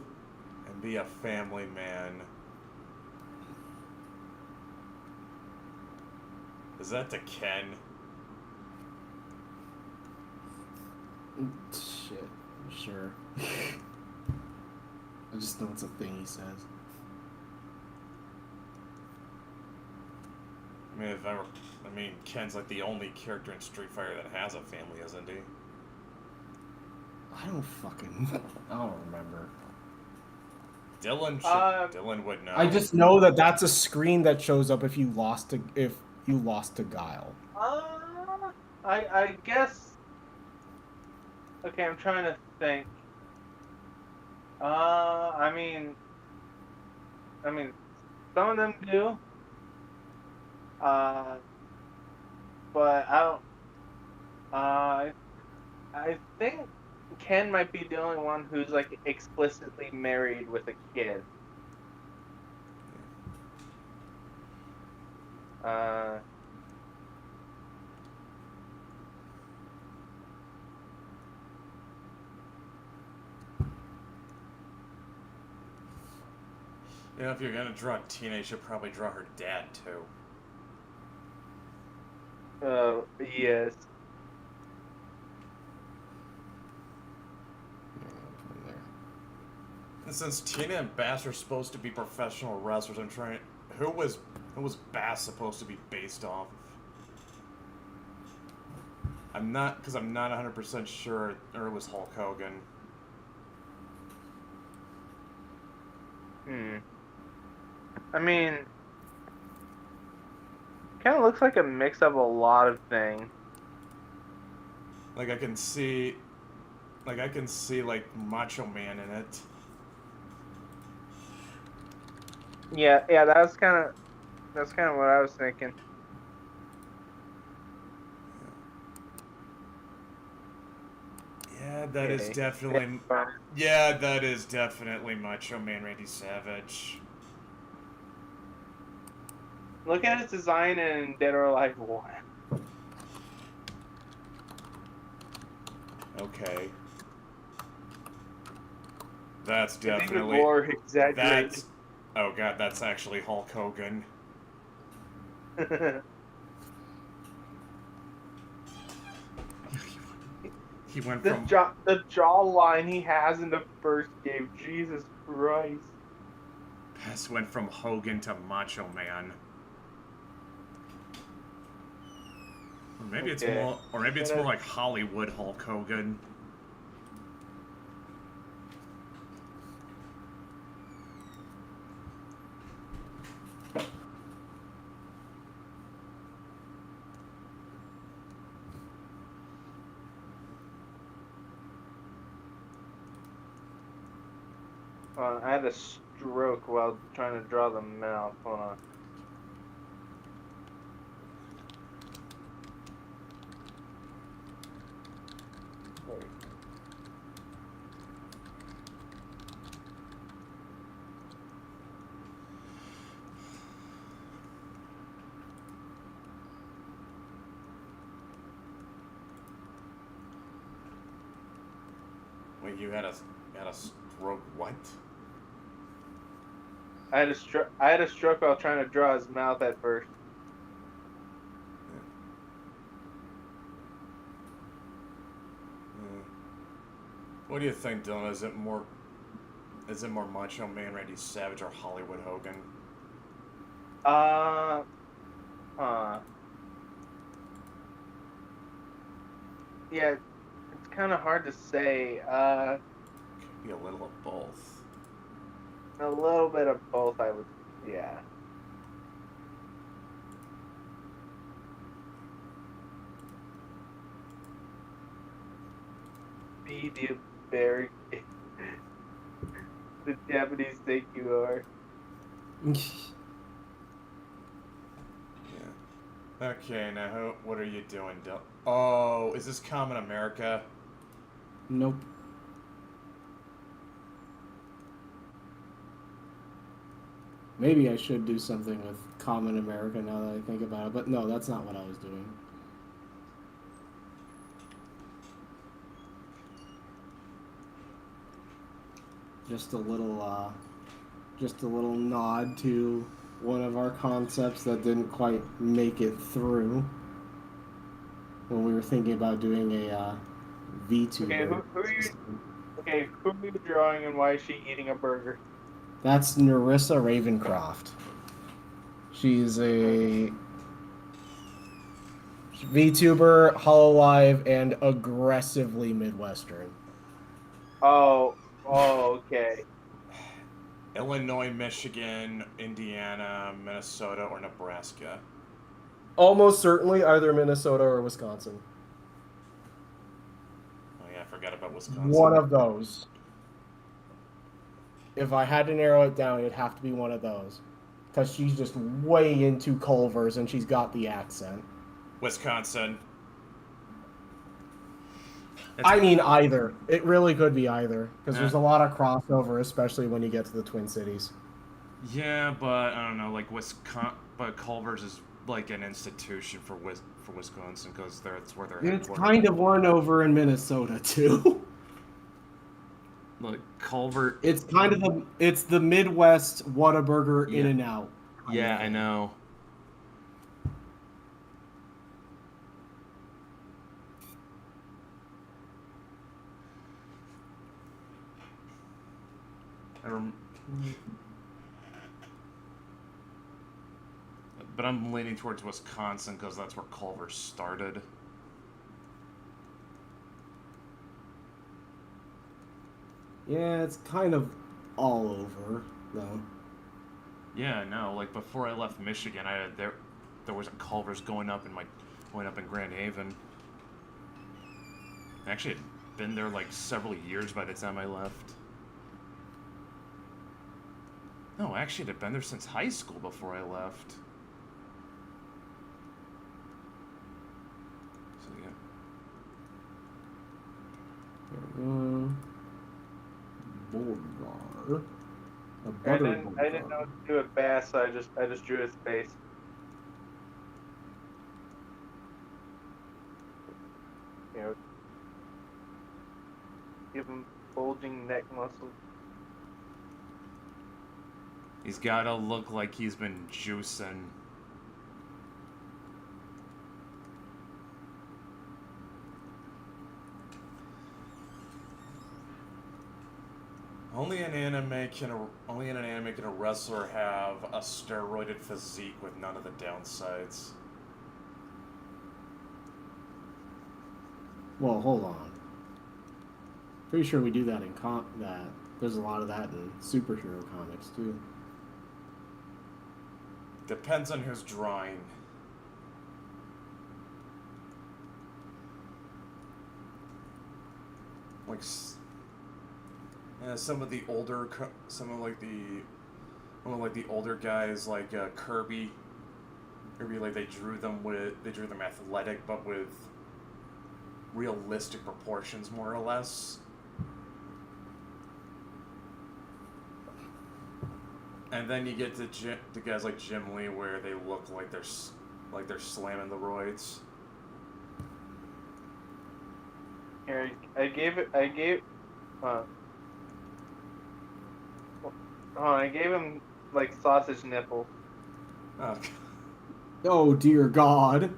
be a family man. Is that to Ken?
Shit, I'm sure. I just know it's a thing he says.
I mean, Ken's like the only character in Street Fighter that has a family, isn't he?
I don't remember.
Dylan would know.
I just know that that's a screen that shows up if you lost to Guile.
I guess. Okay, I'm trying to think. I mean, some of them do. But I don't. I think Ken might be the only one who's like explicitly married with a kid. Uh,
You know, if you're gonna draw Tina, you should probably draw her dad too.
yes.
And since Tina and Bass are supposed to be professional wrestlers, I'm trying. Who was Bass supposed to be based off of? I'm not 100% sure, or it was Hulk Hogan.
I mean, kind of looks like a mix of a lot of things.
Like I can see like Macho Man in it.
Yeah, that's kind of what I was thinking.
Yeah, that is
Okay.
definitely. Yeah, that is definitely Macho Man Randy Savage.
Look at his design in Dead or Alive 1.
Okay. That's
It's even
definitely.
more exaggerated.
That's. Oh god, that's actually Hulk Hogan. He went
the
from.
the jawline he has in the first game, Jesus Christ.
Bass went from Hogan to Macho Man. Or maybe it's
Okay.
more. Or maybe it's more like Hollywood Hulk Hogan.
I had a stroke while trying to draw the mouth. Hold on.
Wait, you had a stroke? What?
I had a stroke while trying to draw his mouth at first.
What do you think, Dylan? Is it more Macho Man Randy Savage or Hollywood Hogan?
Yeah, it's kind of hard to say.
Could be a little of both.
A little bit of both, I would. Yeah. Be the very the Japanese think you are.
Yeah. Okay, now what are you doing, Dylan? Oh, is this Common America?
Nope. Maybe I should do something with Common America now that I think about it, but no, that's not what I was doing. Just a little nod to one of our concepts that didn't quite make it through when we were thinking about doing a VTuber.
Okay, who are you? Okay, who are you drawing and why is she eating a burger?
That's Narissa Ravencroft. She's a VTuber, Hololive, and aggressively Midwestern.
Oh, okay.
Illinois, Michigan, Indiana, Minnesota, or Nebraska?
Almost certainly either Minnesota or Wisconsin.
Oh yeah, I forgot about Wisconsin.
One of those. If I had to narrow it down, it'd have to be one of those. Because she's just way into Culver's and she's got the accent.
Wisconsin.
I mean, either. It really could be either. Because there's a lot of crossover, especially when you get to the Twin Cities.
Yeah, but I don't know, like Wisconsin, but Culver's is like an institution for Wisconsin because that's where they're
It's
headquartered.
kind of one over in Minnesota too.
Like Culver.
It's kind of the Midwest Whataburger
Yeah.
In and Out.
Yeah, I know. But I'm leaning towards Wisconsin because that's where Culver started.
Yeah, it's kind of all over though.
Yeah, I know. Like before I left Michigan, there was a Culver's going up in Grand Haven. I actually had been there like several years by the time I left. No, actually, I'd been there since high school before I left. So yeah.
Beauregard. A
I
butter
didn't know
Beauregard.
what to do with Bass, so I just drew his face. You know, give him bulging neck muscles.
He's gotta look like he's been juicing. Only in an anime can a wrestler have a steroided physique with none of the downsides.
Well, hold on. Pretty sure we do that in that. There's a lot of that in superhero comics too.
Depends on who's drawing. Like, some of the older, some of the older guys like Kirby. Kirby, like they drew them athletic, but with realistic proportions, more or less. And then you get to guys like Jim Lee, where they look like they're slamming the roids.
Here, I gave him like sausage nipple.
Oh,
Oh dear God!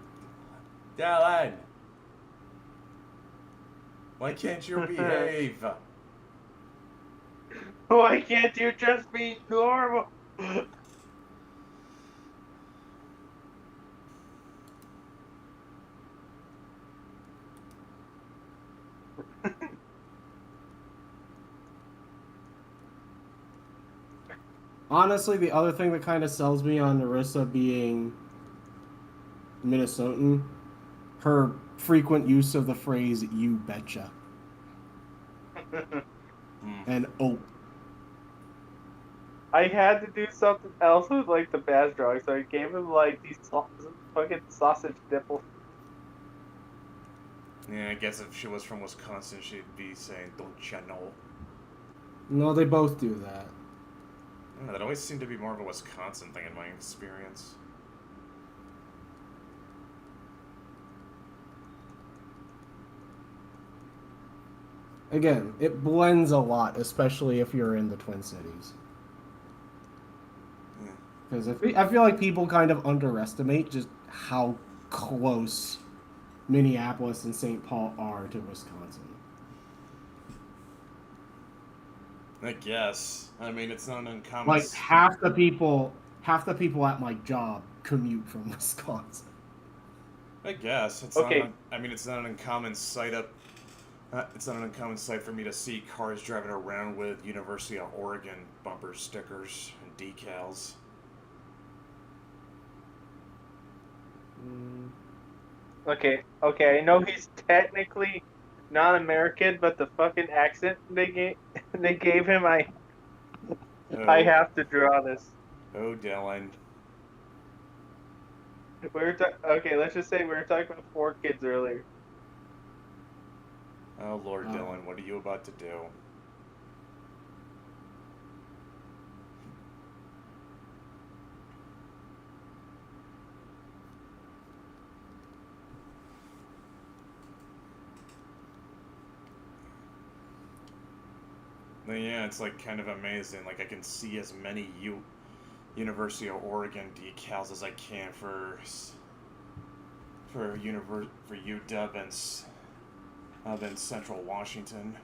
Dylan, why can't you behave?
Why can't you just be normal?
Honestly, the other thing that kind of sells me on Narissa being Minnesotan, her frequent use of the phrase "you betcha" and "oh."
I had to do something else with like the Bass drawing, so I gave him like these fucking sausage nipples.
Yeah, I guess if she was from Wisconsin, she'd be saying, "Don't you know?"
No, they both do that.
Yeah, that always seemed to be more of a Wisconsin thing in my experience.
Again, it blends a lot, especially if you're in the Twin Cities.
Yeah.
Because I feel like people kind of underestimate just how close Minneapolis and St. Paul are to Wisconsin.
I guess. I mean, it's not an uncommon.
Like half the people at my job commute from Wisconsin.
I guess it's
Okay.
not. I mean, it's not an uncommon sight up. It's not an uncommon sight for me to see cars driving around with University of Oregon bumper stickers and decals.
Okay, I know he's technically non-American, but the fucking accent they gave him, I have to draw this.
Oh, Dylan.
Okay, let's just say we were talking about 4 kids earlier.
Oh, Lord,
Oh.
Dylan, what are you about to do? Yeah, it's like kind of amazing. Like I can see as many University of Oregon decals as I can for UW and in Central Washington.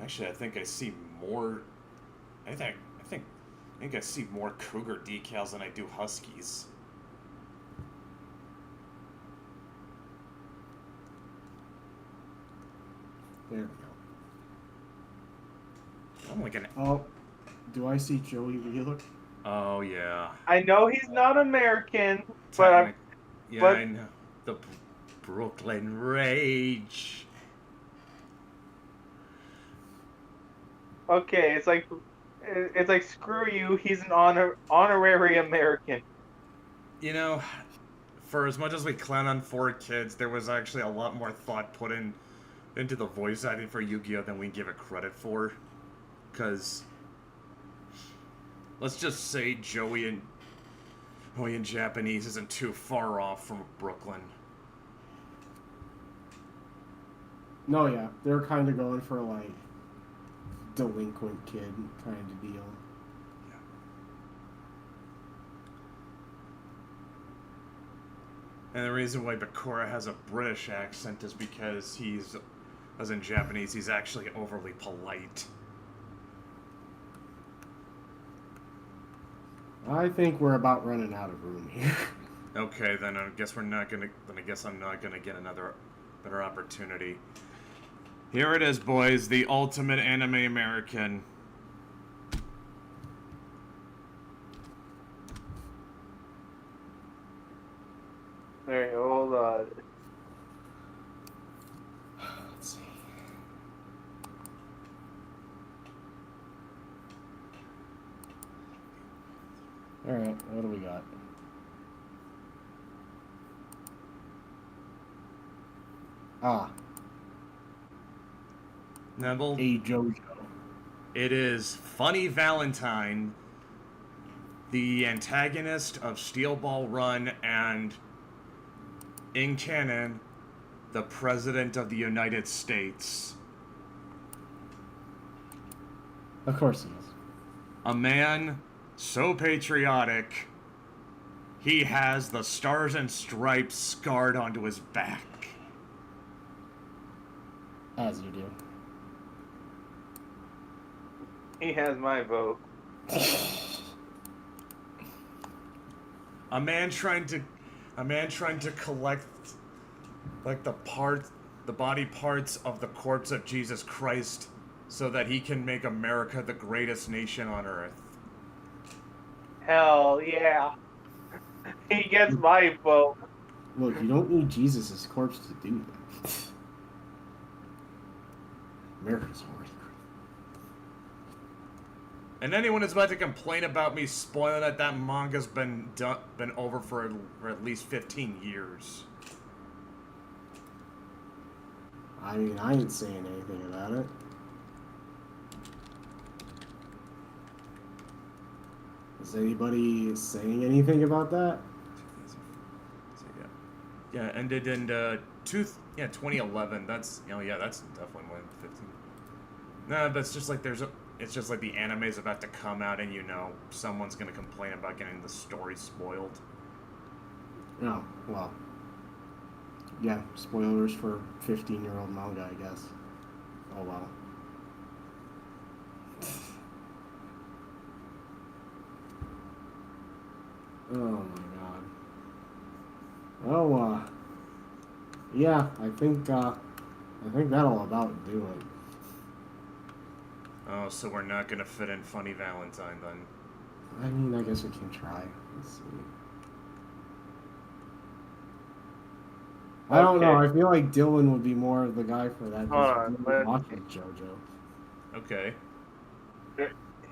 Actually, I think I see more. I think I see more Cougar decals than I do Huskies.
There we go.
I'm like an.
Oh, do I see Joey Wheeler?
Oh yeah.
I know he's not American, but
Yeah,
but
I know. The Brooklyn Rage.
okay, it's like screw you. He's an honorary American.
You know, for as much as we clown on 4 Kids, there was actually a lot more thought put into the voice acting for Yu-Gi-Oh than we give it credit for. Because let's just say Joey in Japanese isn't too far off from Brooklyn.
No, yeah, they're kind of going for like delinquent kid kind of deal.
And the reason why Bakura has a British accent is because as in Japanese, he's actually overly polite.
I think we're about running out of room here.
Okay, then I guess I'm not gonna get another better opportunity. Here it is, boys, the ultimate anime American.
Alright, hold on.
Let's see. All right, what do we got? Ah,
Neville,
a JoJo.
it is Funny Valentine, the antagonist of Steel Ball Run, and in canon, the President of the United States.
Of course he is.
A man so patriotic, he has the Stars and Stripes scarred onto his back.
As you do.
He has my vote.
A man trying to collect like the body parts of the corpse of Jesus Christ so that he can make America the greatest nation on earth.
Hell yeah. He gets my vote.
Look, you don't need Jesus' corpse to do that. America's already great.
And anyone who's about to complain about me spoiling it, that manga's been over for at least 15 years.
I mean, I ain't saying anything about it. Is anybody saying anything about that?
So, yeah, ended in 2011. That's that's definitely more than 15. No, but it's just like it's just like the anime's about to come out, and someone's gonna complain about getting the story spoiled.
Oh, well. Yeah, spoilers for 15-year-old manga, I guess. Oh, well. Oh, my God. Oh, yeah, I think that'll about do it.
Oh, so we're not gonna fit in Funny Valentine then?
I mean, I guess we can try. Let's see. I don't know. I feel like Dylan would be more of the guy for that.
Hold on, let's-
Watching JoJo.
Okay.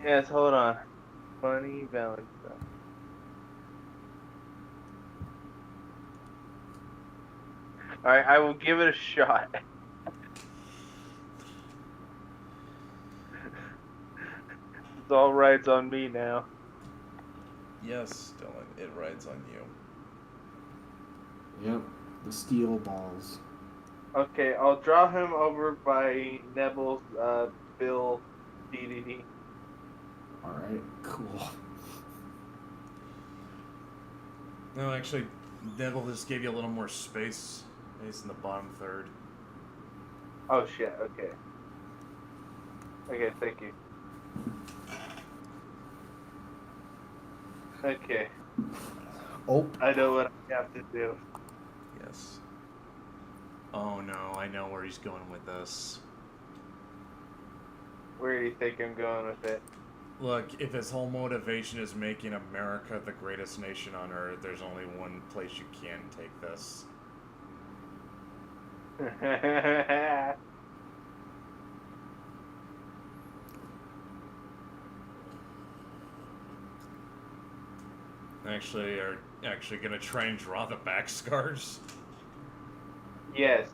Yes, hold on. Funny Valentine. Alright, I will give it a shot. It's all rides on me now.
Yes, Dylan, it rides on you.
Yep. the steel balls.
Okay, I'll draw him over by Neville's Bill DDD.
Alright, cool.
No, actually, Neville just gave you a little more space. He's in the bottom third.
Oh shit, okay. Okay, thank you. Okay,
Oh,
I know what I have to do.
Yes. Oh no, I know where he's going with this.
Where do you think I'm going with it?
Look, if his whole motivation is making America the greatest nation on earth, there's only one place you can take this. Actually, are actually gonna try and draw the back scars.
Yes.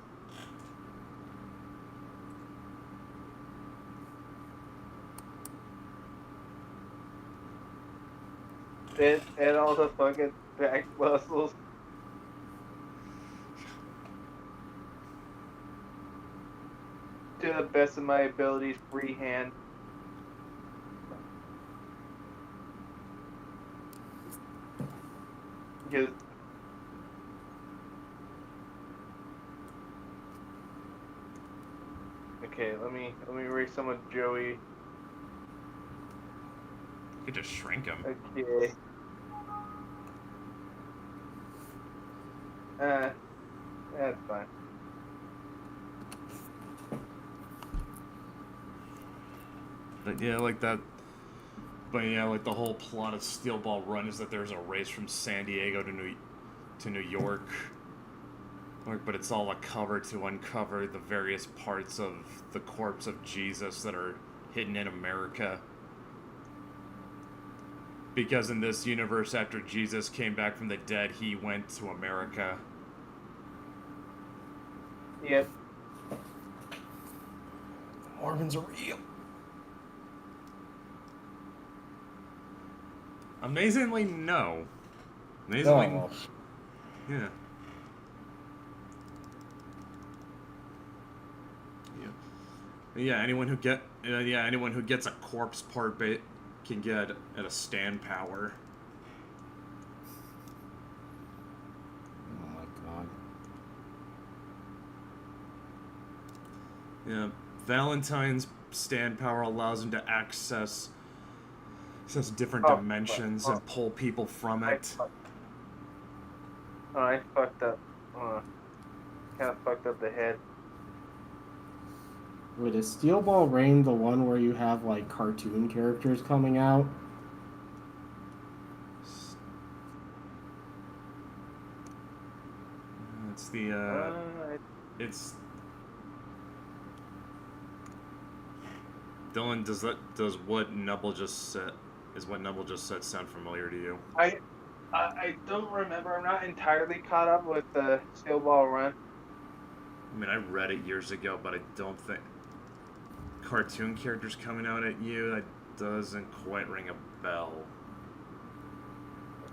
And all the fucking back muscles. To the best of my abilities, freehand. Because okay, let me erase some of Joey.
You could just shrink him.
Okay. That's fine.
But yeah, like that. But yeah, like the whole plot of Steel Ball Run is that there's a race from San Diego to New York. But it's all a cover to uncover the various parts of the corpse of Jesus that are hidden in America. Because in this universe, after Jesus came back from the dead, he went to America.
Yep.
Mormons are real.
Amazingly, no. Amazingly,
Oh.
yeah. Yeah, anyone who gets a corpse part bait can get at a stand power.
Oh my god.
Yeah, Valentine's stand power allows him to access different dimensions and pull people from it.
I fucked up. Kind of fucked up the head.
Wait, is Steel Ball Rain the one where you have like cartoon characters coming out?
It's the it's Dylan. Does what Nubble just said sound familiar to you?
I don't remember. I'm not entirely caught up with the Steel Ball Run.
I mean, I read it years ago, but I don't think cartoon characters coming out at you, that doesn't quite ring a bell.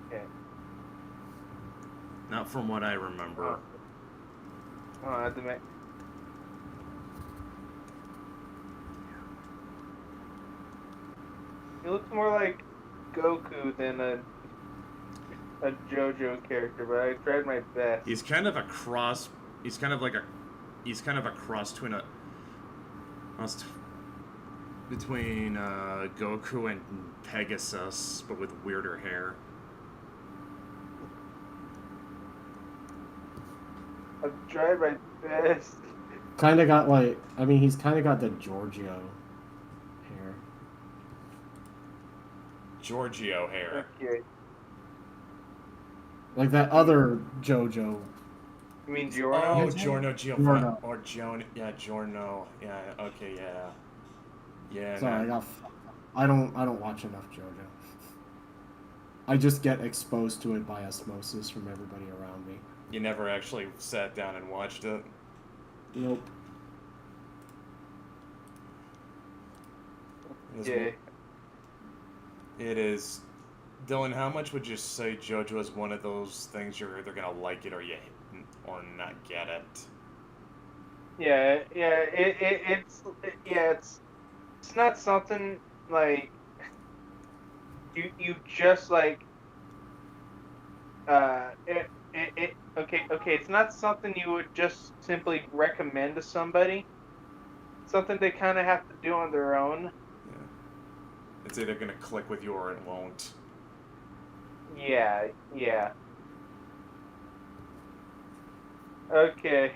Okay.
Not from what I remember.
Oh, I have to make. He looks more like Goku than a JoJo character, but I tried my best.
He's kind of a cross. He's kind of a cross between Goku and Pegasus, but with weirder hair.
I've tried my best.
Kind of got like, I mean, he's kind of got the Giorgio hair.
Giorgio hair.
Okay.
Like that other JoJo.
You mean
Oh,
Giorno?
Giorno Giovanni. Or Giorno. Yeah, Giorno. Yeah, okay, yeah. Yeah,
Sorry,
no.
I don't watch enough JoJo. I just get exposed to it by osmosis from everybody around me.
You never actually sat down and watched it?
Nope.
Yeah.
It is. Dylan, how much would you say JoJo is one of those things you're either gonna like it or you or not get it.
It's not something like you just like okay, it's not something you would just simply recommend to somebody. Something they kind of have to do on their own.
Yeah. It's either gonna click with you or it won't.
Yeah. Okay.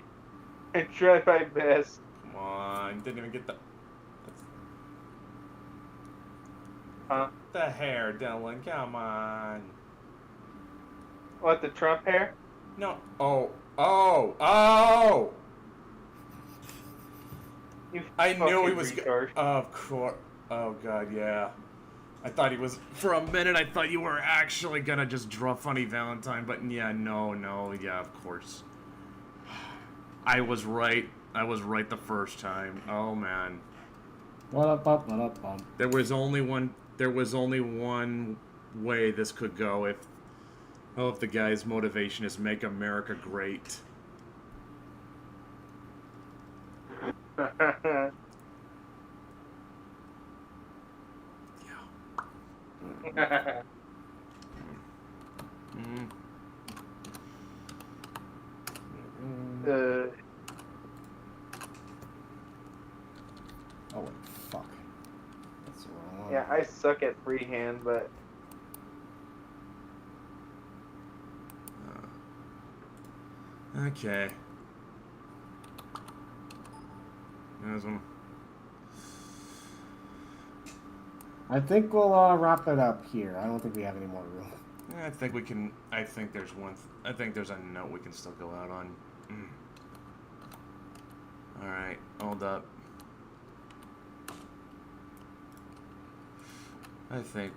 I tried my best.
Come on, didn't even get the
Huh?
hair, Dylan. Come on.
What, the Trump hair?
No. Oh!
You
I knew he
fucking
was.
retard.
Of course. Oh god, yeah. I thought he was. For a minute, I thought you were actually gonna just draw Funny Valentine, but yeah, no, yeah, of course. I was right. I was right the first time. Oh man. There was only one. There was only one way this could go if the guy's motivation is make America great.
Oh wait, fuck. That's the wrong one.
Yeah, I suck at freehand, but
Okay. There's one.
I think we'll wrap it up here. I don't think we have any more room.
I think we can. I think there's one. I think there's a note we can still go out on. All right, hold up. I think.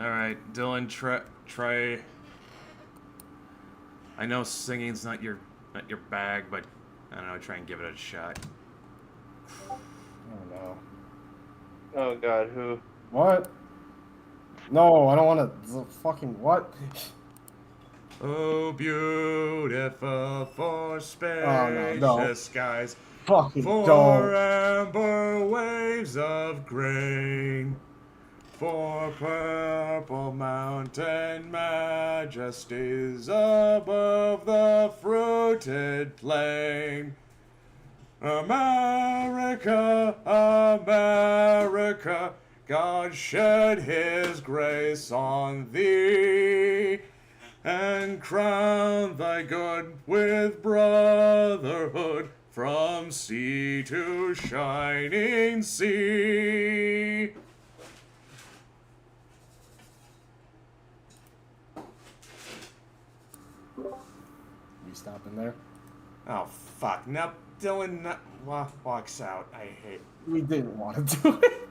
All right, Dylan, try. I know singing's not your bag, but I don't know. Try and give it a shot.
Oh no.
oh god, who?
What? No, I don't want to. Fucking what?
Oh, beautiful for spacious
Oh, no.
skies,
Fucking
for
don't.
amber waves of grain, for purple mountain majesties above the fruited plain. America, America, God shed his grace on thee, and crown thy good with brotherhood from sea to shining sea.
You stopping there?
Oh, fuck. Now Dylan walks out. I hate.
We didn't want to do it.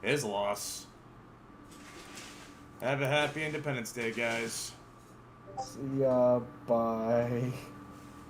His loss. Have a happy Independence Day, guys.
See ya. Bye.